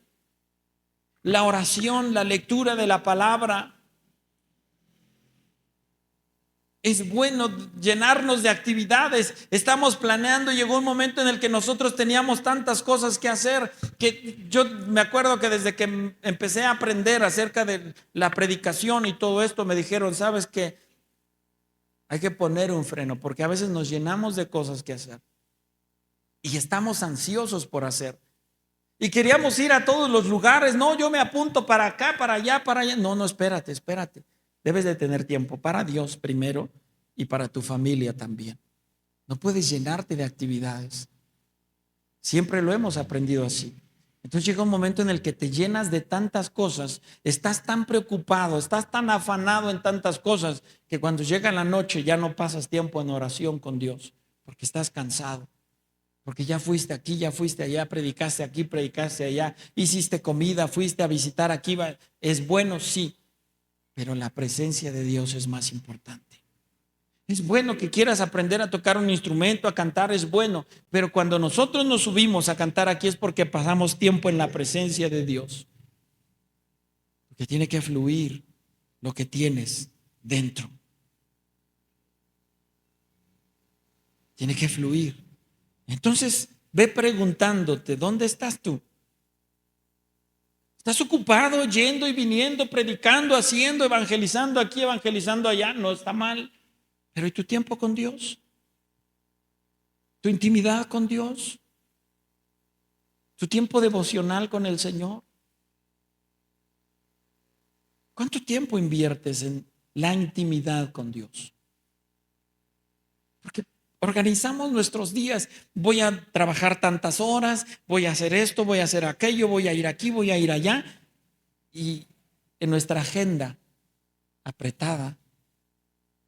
La oración, la lectura de la palabra. Es bueno llenarnos de actividades. Estamos planeando, llegó un momento en el que nosotros teníamos tantas cosas que hacer, que yo me acuerdo que desde que empecé a aprender acerca de la predicación y todo esto, me dijeron, ¿sabes qué? Hay que poner un freno, porque a veces nos llenamos de cosas que hacer y estamos ansiosos por hacer. Y queríamos ir a todos los lugares. No, yo me apunto para acá, para allá, para allá. No, espérate. Debes de tener tiempo para Dios primero y para tu familia también. No puedes llenarte de actividades. Siempre lo hemos aprendido así. Entonces llega un momento en el que te llenas de tantas cosas, estás tan preocupado, estás tan afanado en tantas cosas, que cuando llega la noche ya no pasas tiempo en oración con Dios, porque estás cansado. Porque ya fuiste aquí, ya fuiste allá, predicaste aquí, predicaste allá, hiciste comida, fuiste a visitar aquí. Es bueno, sí, pero la presencia de Dios es más importante. Es bueno que quieras aprender a tocar un instrumento, a cantar, es bueno, pero cuando nosotros nos subimos a cantar aquí es porque pasamos tiempo en la presencia de Dios. Porque tiene que fluir lo que tienes dentro. Tiene que fluir. Entonces, ve preguntándote, ¿dónde estás tú? ¿Estás ocupado yendo y viniendo, predicando, haciendo, evangelizando aquí, evangelizando allá? No está mal. Pero ¿y tu tiempo con Dios? ¿Tu intimidad con Dios? ¿Tu tiempo devocional con el Señor? ¿Cuánto tiempo inviertes en la intimidad con Dios? Porque organizamos nuestros días. Voy a trabajar tantas horas, voy a hacer esto, voy a hacer aquello, voy a ir aquí, voy a ir allá. Y en nuestra agenda apretada,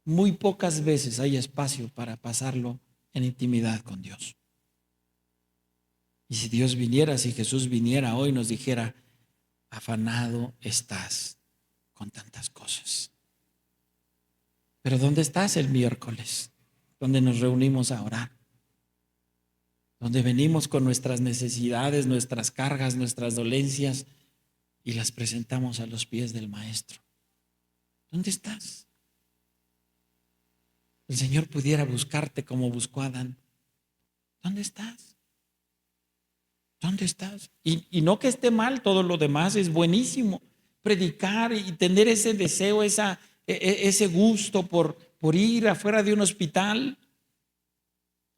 muy pocas veces hay espacio para pasarlo en intimidad con Dios. Y si Dios viniera, si Jesús viniera hoy, nos dijera, afanado estás con tantas cosas. Pero ¿dónde estás el miércoles? Donde nos reunimos a orar. Donde venimos con nuestras necesidades, nuestras cargas, nuestras dolencias y las presentamos a los pies del Maestro. ¿Dónde estás? El Señor pudiera buscarte como buscó a Adán. ¿Dónde estás? ¿Dónde estás? Y no que esté mal, todo lo demás es buenísimo. Predicar y tener ese deseo, ese gusto por ir afuera de un hospital.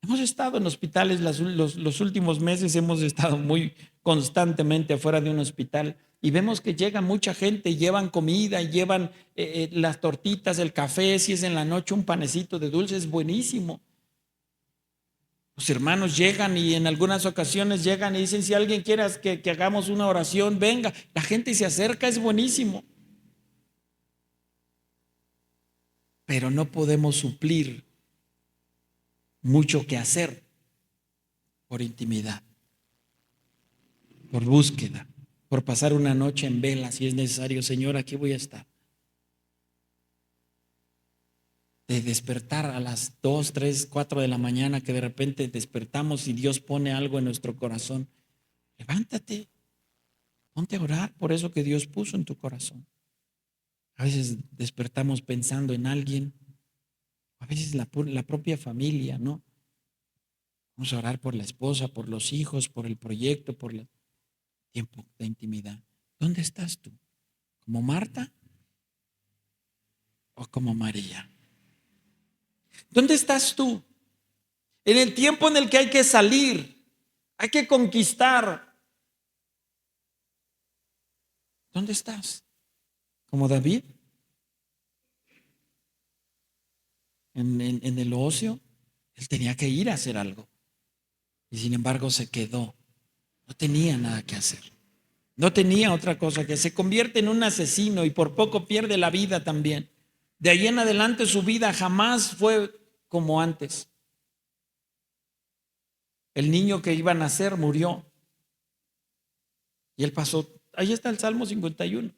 Hemos estado en hospitales los últimos meses, hemos estado muy constantemente afuera de un hospital y vemos que llega mucha gente, llevan comida, llevan las tortitas, el café, si es en la noche un panecito de dulce, es buenísimo. Los hermanos llegan y en algunas ocasiones llegan y dicen, si alguien quiere que hagamos una oración, venga. La gente se acerca, es buenísimo. Pero no podemos suplir mucho que hacer por intimidad. por búsqueda, por pasar una noche en vela si es necesario. Señor, aquí voy a estar. De despertar a las 2, 3, 4 de la mañana, que de repente despertamos y Dios pone algo en nuestro corazón. Levántate, ponte a orar por eso que Dios puso en tu corazón. A veces despertamos pensando en alguien, a veces la propia familia, ¿no? Vamos a orar por la esposa, por los hijos, por el proyecto, por el tiempo de intimidad. ¿Dónde estás tú? ¿Como Marta o como María? ¿Dónde estás tú? En el tiempo en el que hay que salir, hay que conquistar. ¿Dónde estás? ¿Como David? En el ocio, él tenía que ir a hacer algo. Y sin embargo se quedó. No tenía nada que hacer. No tenía otra cosa que se convierte en un asesino y por poco pierde la vida también. De ahí en adelante su vida jamás fue como antes. El niño que iba a nacer murió. Y él pasó. Ahí está el Salmo 51.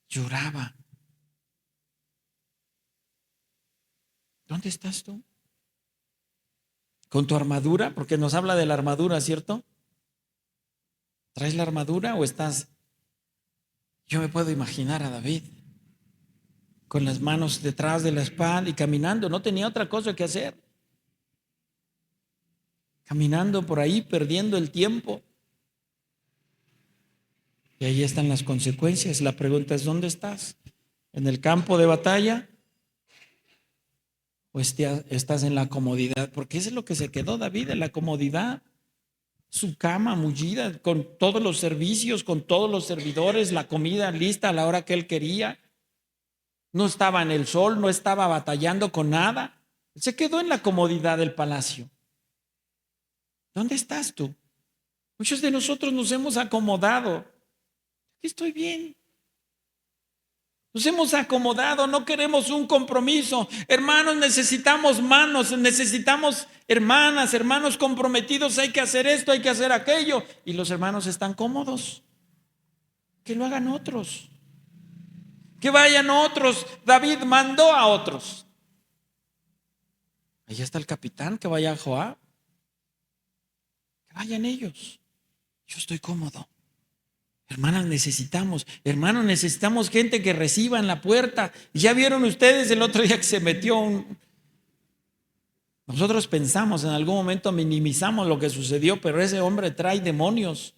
Lloraba. ¿Dónde estás tú? ¿Con tu armadura? Porque nos habla de la armadura, ¿cierto? ¿Traes la armadura o estás? Yo me puedo imaginar a David con las manos detrás de la espada y caminando. No tenía otra cosa que hacer. Caminando por ahí, perdiendo el tiempo. Y ahí están las consecuencias. La pregunta es, ¿dónde estás? ¿En el campo de batalla? ¿O estás en la comodidad? Porque eso es lo que se quedó David, en la comodidad. Su cama mullida, con todos los servicios, con todos los servidores, la comida lista a la hora que él quería. No estaba en el sol, no estaba batallando con nada. Se quedó en la comodidad del palacio. ¿Dónde estás tú? Muchos de nosotros nos hemos acomodado. Estoy bien. Nos hemos acomodado, no queremos un compromiso. Hermanos, necesitamos manos, necesitamos hermanas, hermanos comprometidos. Hay que hacer esto, hay que hacer aquello. Y los hermanos están cómodos. Que lo hagan otros. Que vayan otros. David mandó a otros. Ahí está el capitán, que vaya a Joab. Que vayan ellos. Yo estoy cómodo. Hermanos, necesitamos gente que reciba en la puerta. Ya vieron ustedes el otro día que se metió Nosotros pensamos en algún momento, minimizamos lo que sucedió, pero ese hombre trae demonios.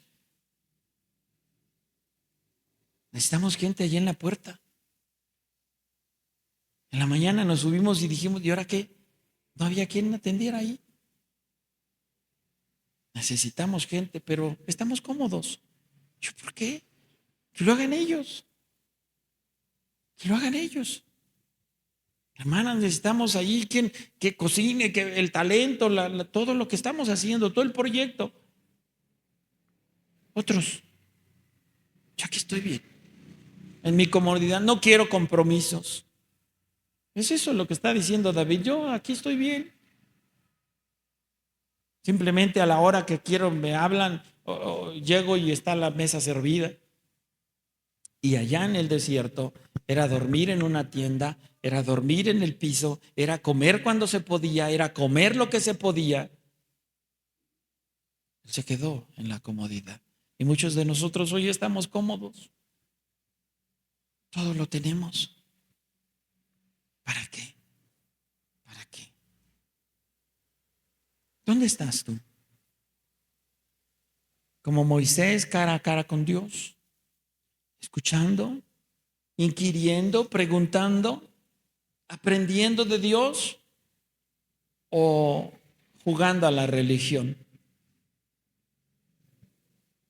Necesitamos gente allí en la puerta. En la mañana nos subimos y dijimos, ¿y ahora qué? No había quien atendiera ahí. Necesitamos gente, pero estamos cómodos. ¿Por qué? Que lo hagan ellos. Que lo hagan ellos. Hermanas, necesitamos ahí quien que cocine, que el talento, todo lo que estamos haciendo, todo el proyecto. Otros, yo aquí estoy bien. En mi comodidad no quiero compromisos. Es eso lo que está diciendo David. Yo aquí estoy bien. Simplemente a la hora que quiero me hablan, llego y está la mesa servida. Y allá en el desierto era dormir en una tienda, era dormir en el piso, era comer cuando se podía, era comer lo que se podía. Se quedó en la comodidad. Y muchos de nosotros hoy estamos cómodos. Todo lo tenemos. ¿Para qué? ¿Para qué? ¿Dónde estás tú? Como Moisés, cara a cara con Dios, escuchando, inquiriendo, preguntando, aprendiendo de Dios, o jugando a la religión,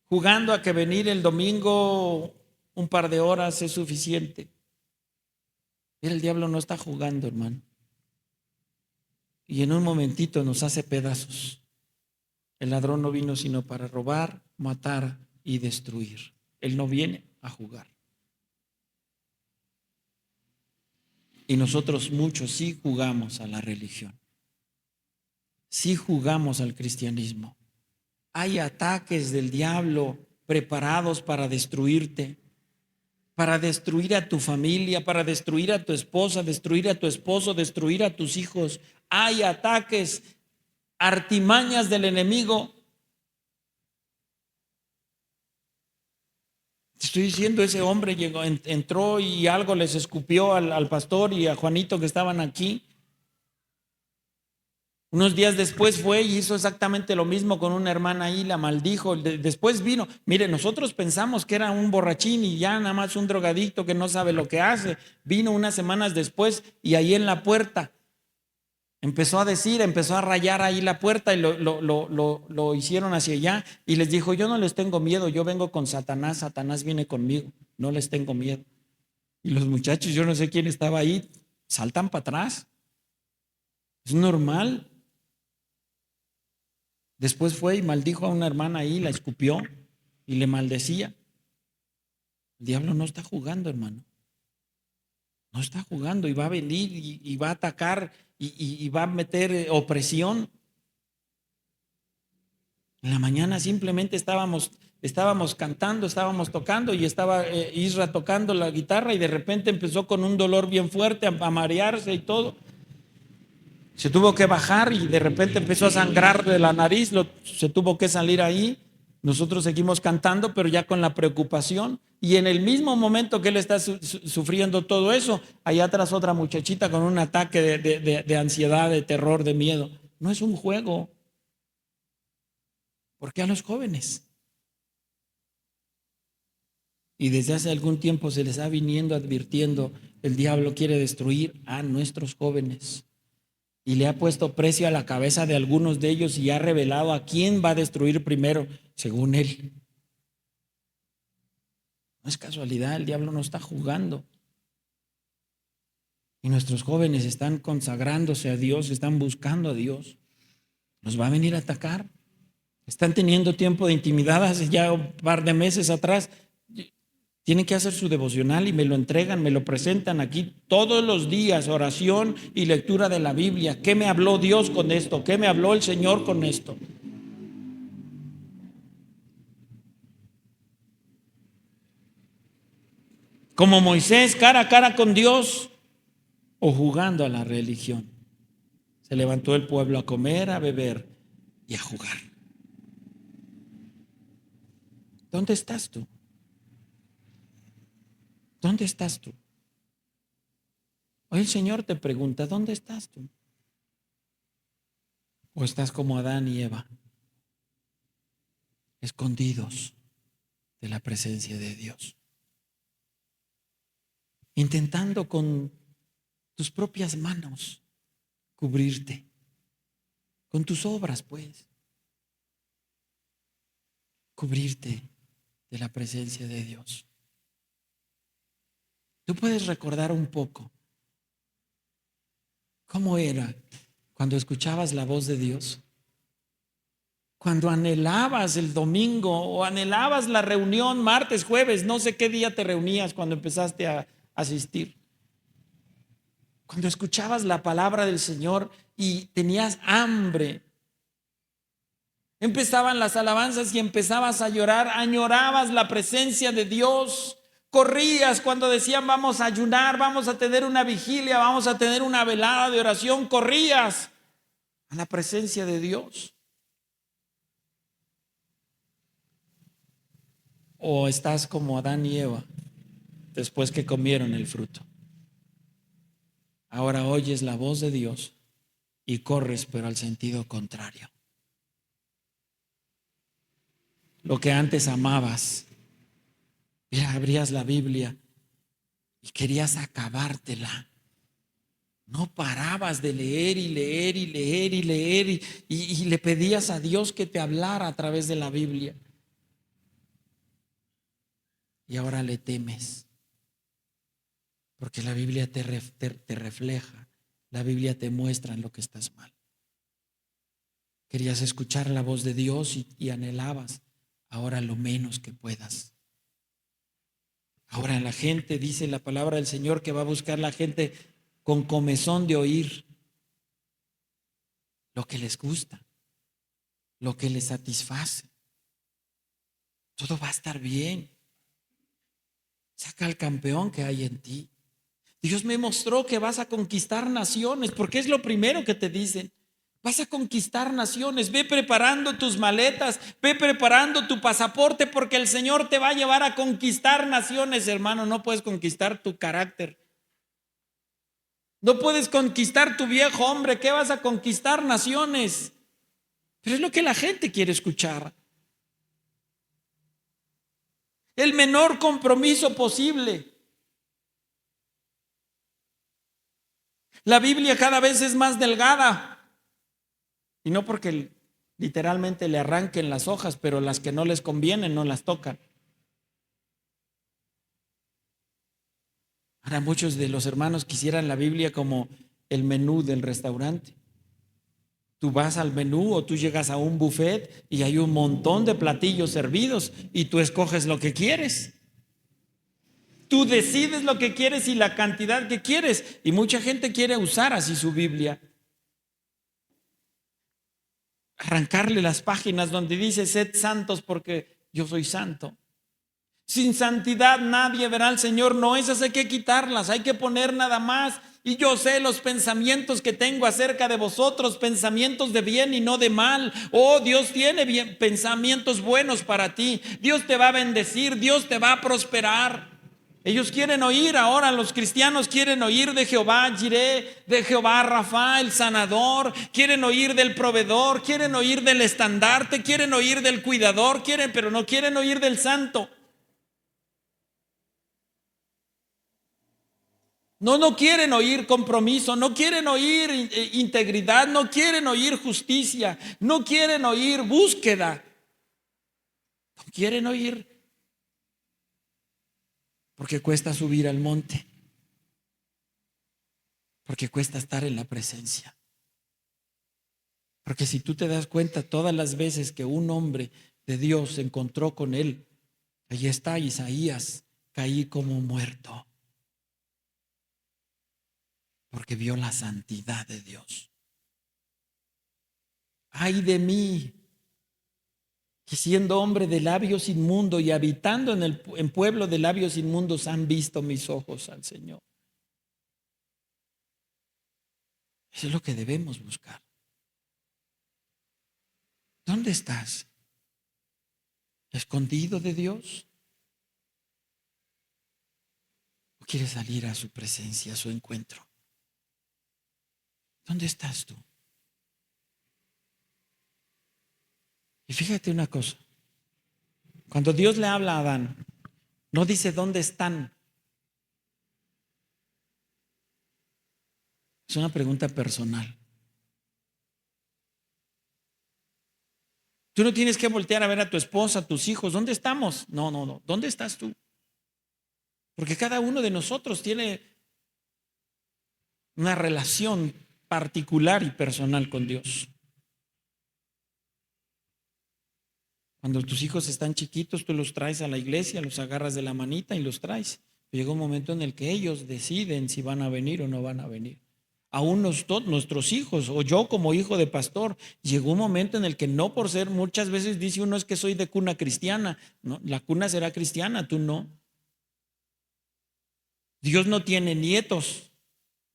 jugando a que venir el domingo un par de horas es suficiente. El diablo no está jugando, hermano. Y en un momentito nos hace pedazos. El ladrón no vino sino para robar, matar y destruir. Él no viene a jugar. Y nosotros muchos sí jugamos a la religión. Sí jugamos al cristianismo. Hay ataques del diablo preparados para destruirte, para destruir a tu familia, para destruir a tu esposa, destruir a tu esposo, destruir a tus hijos. Hay ataques, artimañas del enemigo. Te estoy diciendo, ese hombre llegó, entró y algo les escupió al pastor y a Juanito que estaban aquí. Unos días después fue y hizo exactamente lo mismo con una hermana ahí, la maldijo. Después vino, mire, nosotros pensamos que era un borrachín y ya nada más un drogadicto que no sabe lo que hace. Vino unas semanas después y ahí en la puerta empezó a decir, empezó a rayar ahí la puerta y lo hicieron hacia allá y les dijo, yo no les tengo miedo, yo vengo con Satanás, Satanás viene conmigo, no les tengo miedo. Y los muchachos, yo no sé quién estaba ahí, saltan para atrás. Es normal. Después fue y maldijo a una hermana ahí, la escupió y le maldecía. El diablo no está jugando, hermano. No está jugando y va a venir y va a atacar y va a meter opresión. En la mañana simplemente estábamos cantando, estábamos tocando y estaba Isra tocando la guitarra y de repente empezó con un dolor bien fuerte, a marearse y todo. Se tuvo que bajar y de repente empezó a sangrar de la nariz, se tuvo que salir ahí. Nosotros seguimos cantando, pero ya con la preocupación. Y en el mismo momento que él está sufriendo todo eso, allá atrás otra muchachita con un ataque de ansiedad, de terror, de miedo. No es un juego. ¿Por qué a los jóvenes? Y desde hace algún tiempo se les ha viniendo advirtiendo, el diablo quiere destruir a nuestros jóvenes. Y le ha puesto precio a la cabeza de algunos de ellos y ha revelado a quién va a destruir primero, según él. No es casualidad, el diablo no está jugando. Y nuestros jóvenes están consagrándose a Dios, están buscando a Dios. ¿Nos va a venir a atacar? Están teniendo tiempo de intimidad hace ya un par de meses atrás. Tienen que hacer su devocional y me lo entregan, me lo presentan aquí todos los días, oración y lectura de la Biblia. ¿Qué me habló Dios con esto? ¿Qué me habló el Señor con esto? Como Moisés, cara a cara con Dios o jugando a la religión. Se levantó el pueblo a comer, a beber y a jugar. ¿Dónde estás tú? ¿Dónde estás tú? Hoy el Señor te pregunta, ¿dónde estás tú? ¿O estás como Adán y Eva, escondidos de la presencia de Dios? Intentando con tus propias manos cubrirte, con tus obras, pues, cubrirte de la presencia de Dios. Tú puedes recordar un poco cómo era cuando escuchabas la voz de Dios, cuando anhelabas el domingo o anhelabas la reunión martes, jueves, no sé qué día te reunías cuando empezaste a asistir. Cuando escuchabas la palabra del Señor y tenías hambre, empezaban las alabanzas y empezabas a llorar, añorabas la presencia de Dios, corrías cuando decían vamos a ayunar, vamos a tener una vigilia, vamos a tener una velada de oración, corrías a la presencia de Dios. O estás como Adán y Eva después que comieron el fruto. Ahora oyes la voz de Dios y corres, pero al sentido contrario. Lo que antes amabas, abrías la Biblia y querías acabártela. No parabas de leer y leer y leer y leer y le pedías a Dios que te hablara a través de la Biblia. Y ahora le temes, porque la Biblia te refleja, la Biblia te muestra en lo que estás mal. Querías escuchar la voz de Dios y anhelabas, ahora lo menos que puedas. Ahora la gente, dice la palabra del Señor, que va a buscar la gente con comezón de oír lo que les gusta, lo que le satisface. Todo va a estar bien. Saca al campeón que hay en ti. Dios me mostró que vas a conquistar naciones, porque es lo primero que te dicen. Vas a conquistar naciones. Ve preparando tus maletas, ve preparando tu pasaporte, porque el Señor te va a llevar a conquistar naciones, hermano. No puedes conquistar tu carácter. No puedes conquistar tu viejo hombre. ¿Qué vas a conquistar? Naciones. Pero es lo que la gente quiere escuchar. El menor compromiso posible. La Biblia cada vez es más delgada. Y no porque literalmente le arranquen las hojas, pero las que no les convienen no las tocan. Ahora muchos de los hermanos quisieran la Biblia como el menú del restaurante. Tú vas al menú o tú llegas a un buffet y hay un montón de platillos servidos y tú escoges lo que quieres. Tú decides lo que quieres y la cantidad que quieres. Y mucha gente quiere usar así su Biblia. Arrancarle las páginas donde dice sed santos porque yo soy santo. Sin santidad nadie verá al Señor. No, esas hay que quitarlas, hay que poner nada más. Y yo sé los pensamientos que tengo acerca de vosotros, pensamientos de bien y no de mal. Oh, Dios tiene bien, pensamientos buenos para ti. Dios te va a bendecir, Dios te va a prosperar. Ellos quieren oír ahora, los cristianos quieren oír de Jehová Jireh, de Jehová Rafa, el sanador, quieren oír del proveedor, quieren oír del estandarte, quieren oír del cuidador, pero no quieren oír del santo. No quieren oír compromiso, no quieren oír integridad, no quieren oír justicia, no quieren oír búsqueda, no quieren oír porque cuesta subir al monte, porque cuesta estar en la presencia. Porque si tú te das cuenta, todas las veces que un hombre de Dios se encontró con él, ahí está Isaías, caí como muerto, porque vio la santidad de Dios. Ay de mí, que siendo hombre de labios inmundos y habitando en pueblo de labios inmundos han visto mis ojos al Señor. Eso es lo que debemos buscar. ¿Dónde estás? ¿Escondido de Dios? ¿O quieres salir a su presencia, a su encuentro? ¿Dónde estás tú? Y fíjate una cosa. Cuando Dios le habla a Adán, no dice dónde están. Es una pregunta personal. Tú no tienes que voltear a ver a tu esposa, a tus hijos. ¿Dónde estamos? No. ¿Dónde estás tú? Porque cada uno de nosotros tiene una relación particular y personal con Dios. Cuando tus hijos están chiquitos, tú los traes a la iglesia, los agarras de la manita y los traes. Llega un momento en el que ellos deciden si van a venir o no van a venir. Aún nuestros hijos, o yo como hijo de pastor, llegó un momento en el que no por ser, muchas veces dice uno es que soy de cuna cristiana. No, la cuna será cristiana, tú no. Dios no tiene nietos,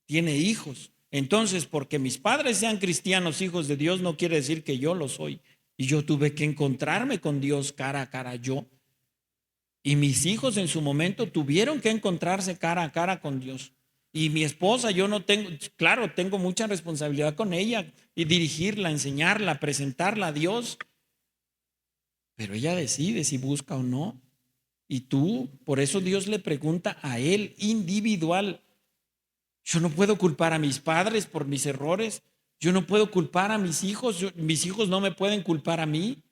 tiene hijos. Entonces, porque mis padres sean cristianos, hijos de Dios, no quiere decir que yo lo soy. Y yo tuve que encontrarme con Dios cara a cara yo. Y mis hijos en su momento tuvieron que encontrarse cara a cara con Dios. Y mi esposa, yo no tengo, claro, tengo mucha responsabilidad con ella y dirigirla, enseñarla, presentarla a Dios. Pero ella decide si busca o no. Y tú, por eso Dios le pregunta a él individual. Yo no puedo culpar a mis padres por mis errores. Yo no puedo culpar a mis hijos. Mis hijos no me pueden culpar a mí.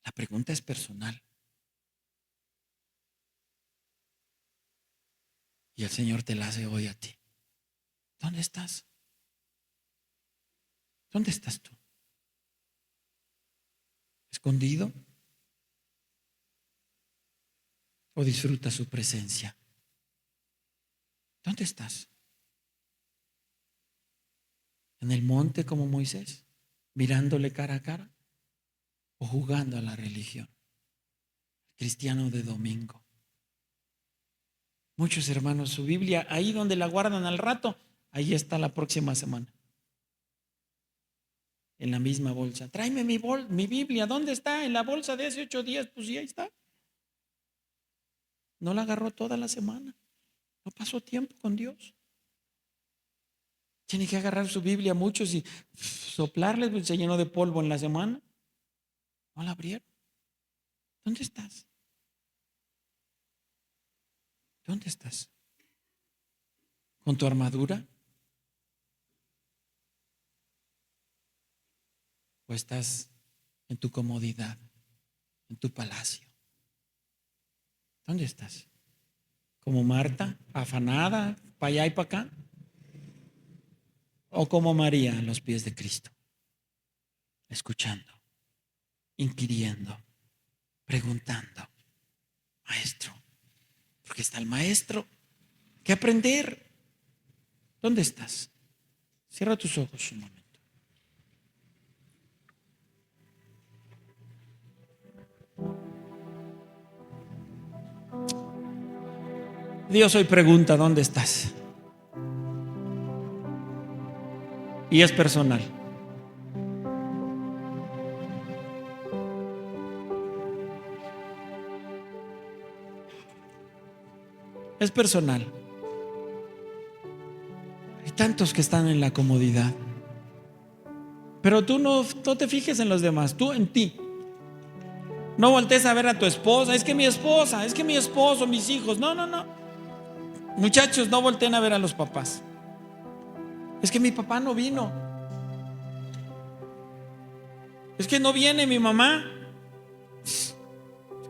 La pregunta es personal. Y el Señor te la hace hoy a ti. ¿Dónde estás? ¿Dónde estás tú? ¿Escondido? ¿O disfrutas su presencia? ¿Dónde estás? ¿En el monte como Moisés? mirándole cara a cara o jugando a la religión. Cristiano de domingo. Muchos hermanos, su Biblia, ahí donde la guardan al rato, ahí está la próxima semana. En la misma bolsa. Tráeme mi Biblia, ¿dónde está? En la bolsa de hace 8 días, pues sí, ahí está. No la agarró toda la semana. No pasó tiempo con Dios. Tiene que agarrar su Biblia muchos y soplarles, pues se llenó de polvo en la semana. No la abrieron. ¿Dónde estás? ¿Dónde estás? ¿Con tu armadura? ¿O estás en tu comodidad, en tu palacio? ¿Dónde estás? ¿Como Marta, afanada, para allá y para acá? ¿O como María a los pies de Cristo, escuchando, inquiriendo, preguntando? Maestro, porque está el maestro. ¿Qué aprender? ¿Dónde estás? Cierra tus ojos un momento. Dios hoy pregunta, ¿dónde estás? Y es personal. Es personal. Hay tantos que están en la comodidad. Pero tú no te fijes en los demás, tú en ti. No voltees a ver a tu esposa, es que mi esposa, es que mi esposo, mis hijos. No, no, no. Muchachos, no volteen a ver a los papás. Es que mi papá no vino. Es que no viene mi mamá.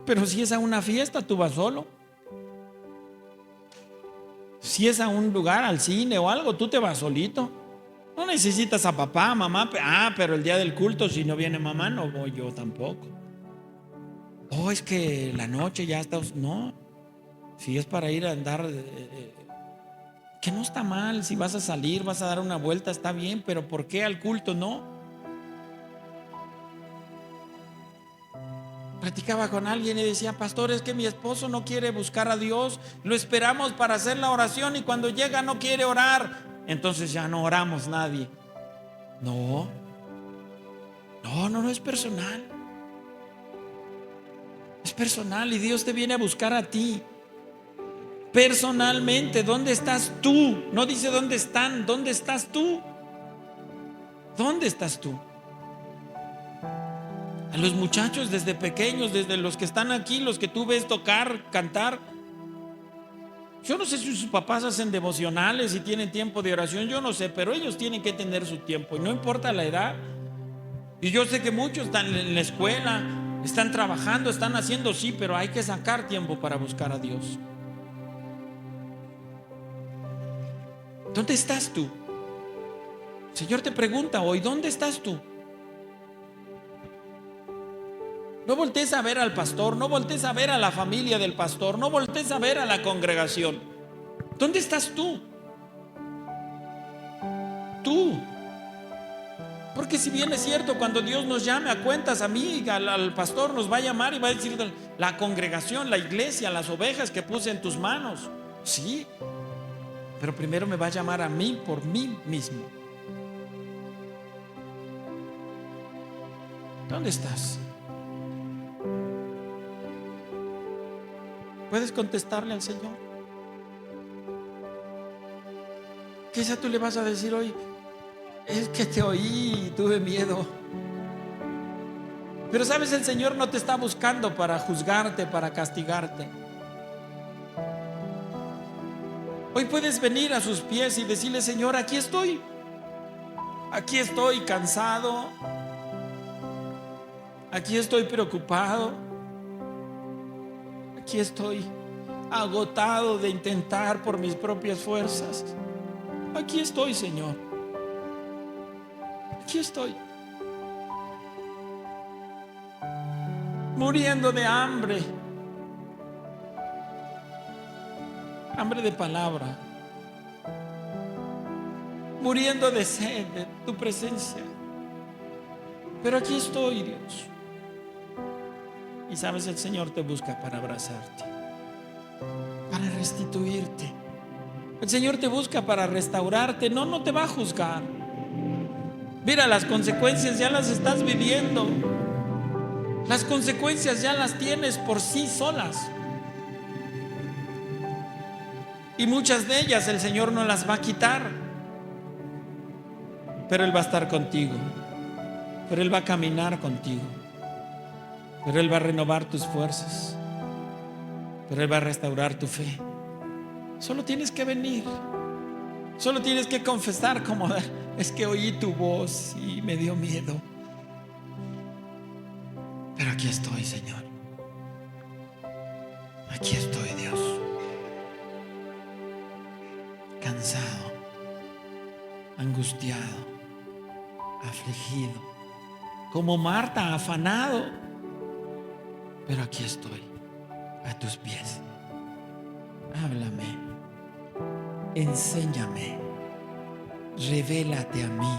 Pero si es a una fiesta, tú vas solo. Si es a un lugar, al cine o algo, tú te vas solito. No necesitas a papá, mamá. Pero el día del culto, si no viene mamá, no voy yo tampoco. Es que la noche ya está. No, si es para ir a andar, que no está mal. Si vas a salir, vas a dar una vuelta, está bien. Pero ¿por qué al culto no? Platicaba con alguien y decía, pastor, es que mi esposo no quiere buscar a Dios. Lo esperamos para hacer la oración y cuando llega no quiere orar. Entonces ya no oramos nadie. No, no es personal. Es personal y Dios te viene a buscar a ti. Personalmente, ¿dónde estás tú? No dice dónde están, ¿dónde estás tú? ¿Dónde estás tú? A los muchachos desde pequeños, desde los que están aquí, los que tú ves tocar, cantar. Yo no sé si sus papás hacen devocionales y tienen tiempo de oración, yo no sé, pero ellos tienen que tener su tiempo y no importa la edad. Y yo sé que muchos están en la escuela, están trabajando, están haciendo, sí, pero hay que sacar tiempo para buscar a Dios. ¿Dónde estás tú? El Señor te pregunta hoy, ¿dónde estás tú? No voltees a ver al pastor, no voltees a ver a la familia del pastor, no voltees a ver a la congregación. ¿Dónde estás tú? Tú. Porque si bien es cierto, cuando Dios nos llame a cuentas, a mí, al pastor nos va a llamar y va a decir, la congregación, la iglesia, las ovejas que puse en tus manos. Sí, pero primero me va a llamar a mí por mí mismo. ¿Dónde estás? ¿Puedes contestarle al Señor? Quizá tú le vas a decir hoy, es que te oí y tuve miedo. Pero sabes, el Señor no te está buscando para juzgarte, para castigarte. Hoy puedes venir a sus pies y decirle, Señor, aquí estoy cansado, aquí estoy preocupado, aquí estoy agotado de intentar por mis propias fuerzas. Aquí estoy, Señor, aquí estoy, muriendo de hambre de palabra, muriendo de sed de tu presencia. Pero aquí estoy, Dios. Y sabes, el Señor te busca para abrazarte, para restituirte. El Señor te busca para restaurarte. No te va a juzgar. Mira, las consecuencias ya las estás viviendo. Las consecuencias ya las tienes por sí solas. Y muchas de ellas el Señor no las va a quitar. Pero Él va a estar contigo. Pero Él va a caminar contigo. Pero Él va a renovar tus fuerzas. Pero Él va a restaurar tu fe. Solo tienes que venir. Solo tienes que confesar como es que oí tu voz y me dio miedo. Pero aquí estoy, Señor. Aquí estoy, Dios. Cansado, angustiado, afligido, como Marta, afanado. Pero aquí estoy, a tus pies. Háblame, enséñame, revélate a mí,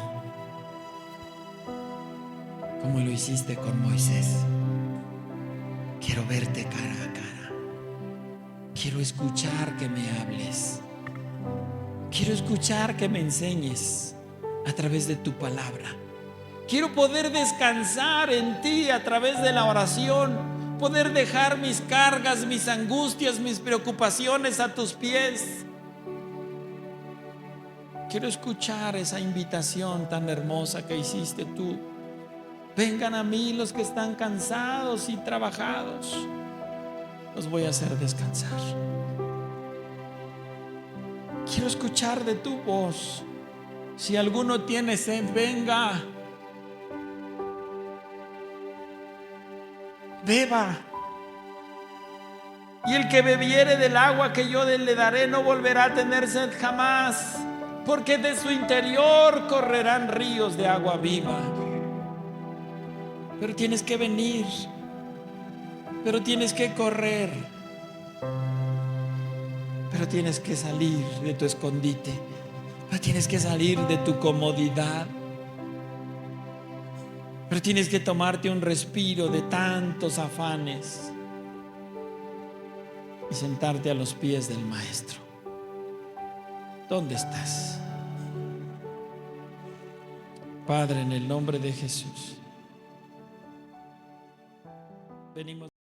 como lo hiciste con Moisés. Quiero verte cara a cara. Quiero escuchar que me hables. Quiero escuchar que me enseñes a través de tu palabra. Quiero poder descansar en ti a través de la oración, poder dejar mis cargas, mis angustias, mis preocupaciones a tus pies. Quiero escuchar esa invitación tan hermosa que hiciste tú. Vengan a mí los que están cansados y trabajados, los voy a hacer descansar. Quiero escuchar de tu voz. Si alguno tiene sed, venga, beba. Y el que bebiere del agua que yo le daré no volverá a tener sed jamás, porque de su interior correrán ríos de agua viva. Pero tienes que venir, pero tienes que correr, pero tienes que salir de tu escondite, pero tienes que salir de tu comodidad, pero tienes que tomarte un respiro de tantos afanes y sentarte a los pies del Maestro. ¿Dónde estás? Padre, en el nombre de Jesús, venimos.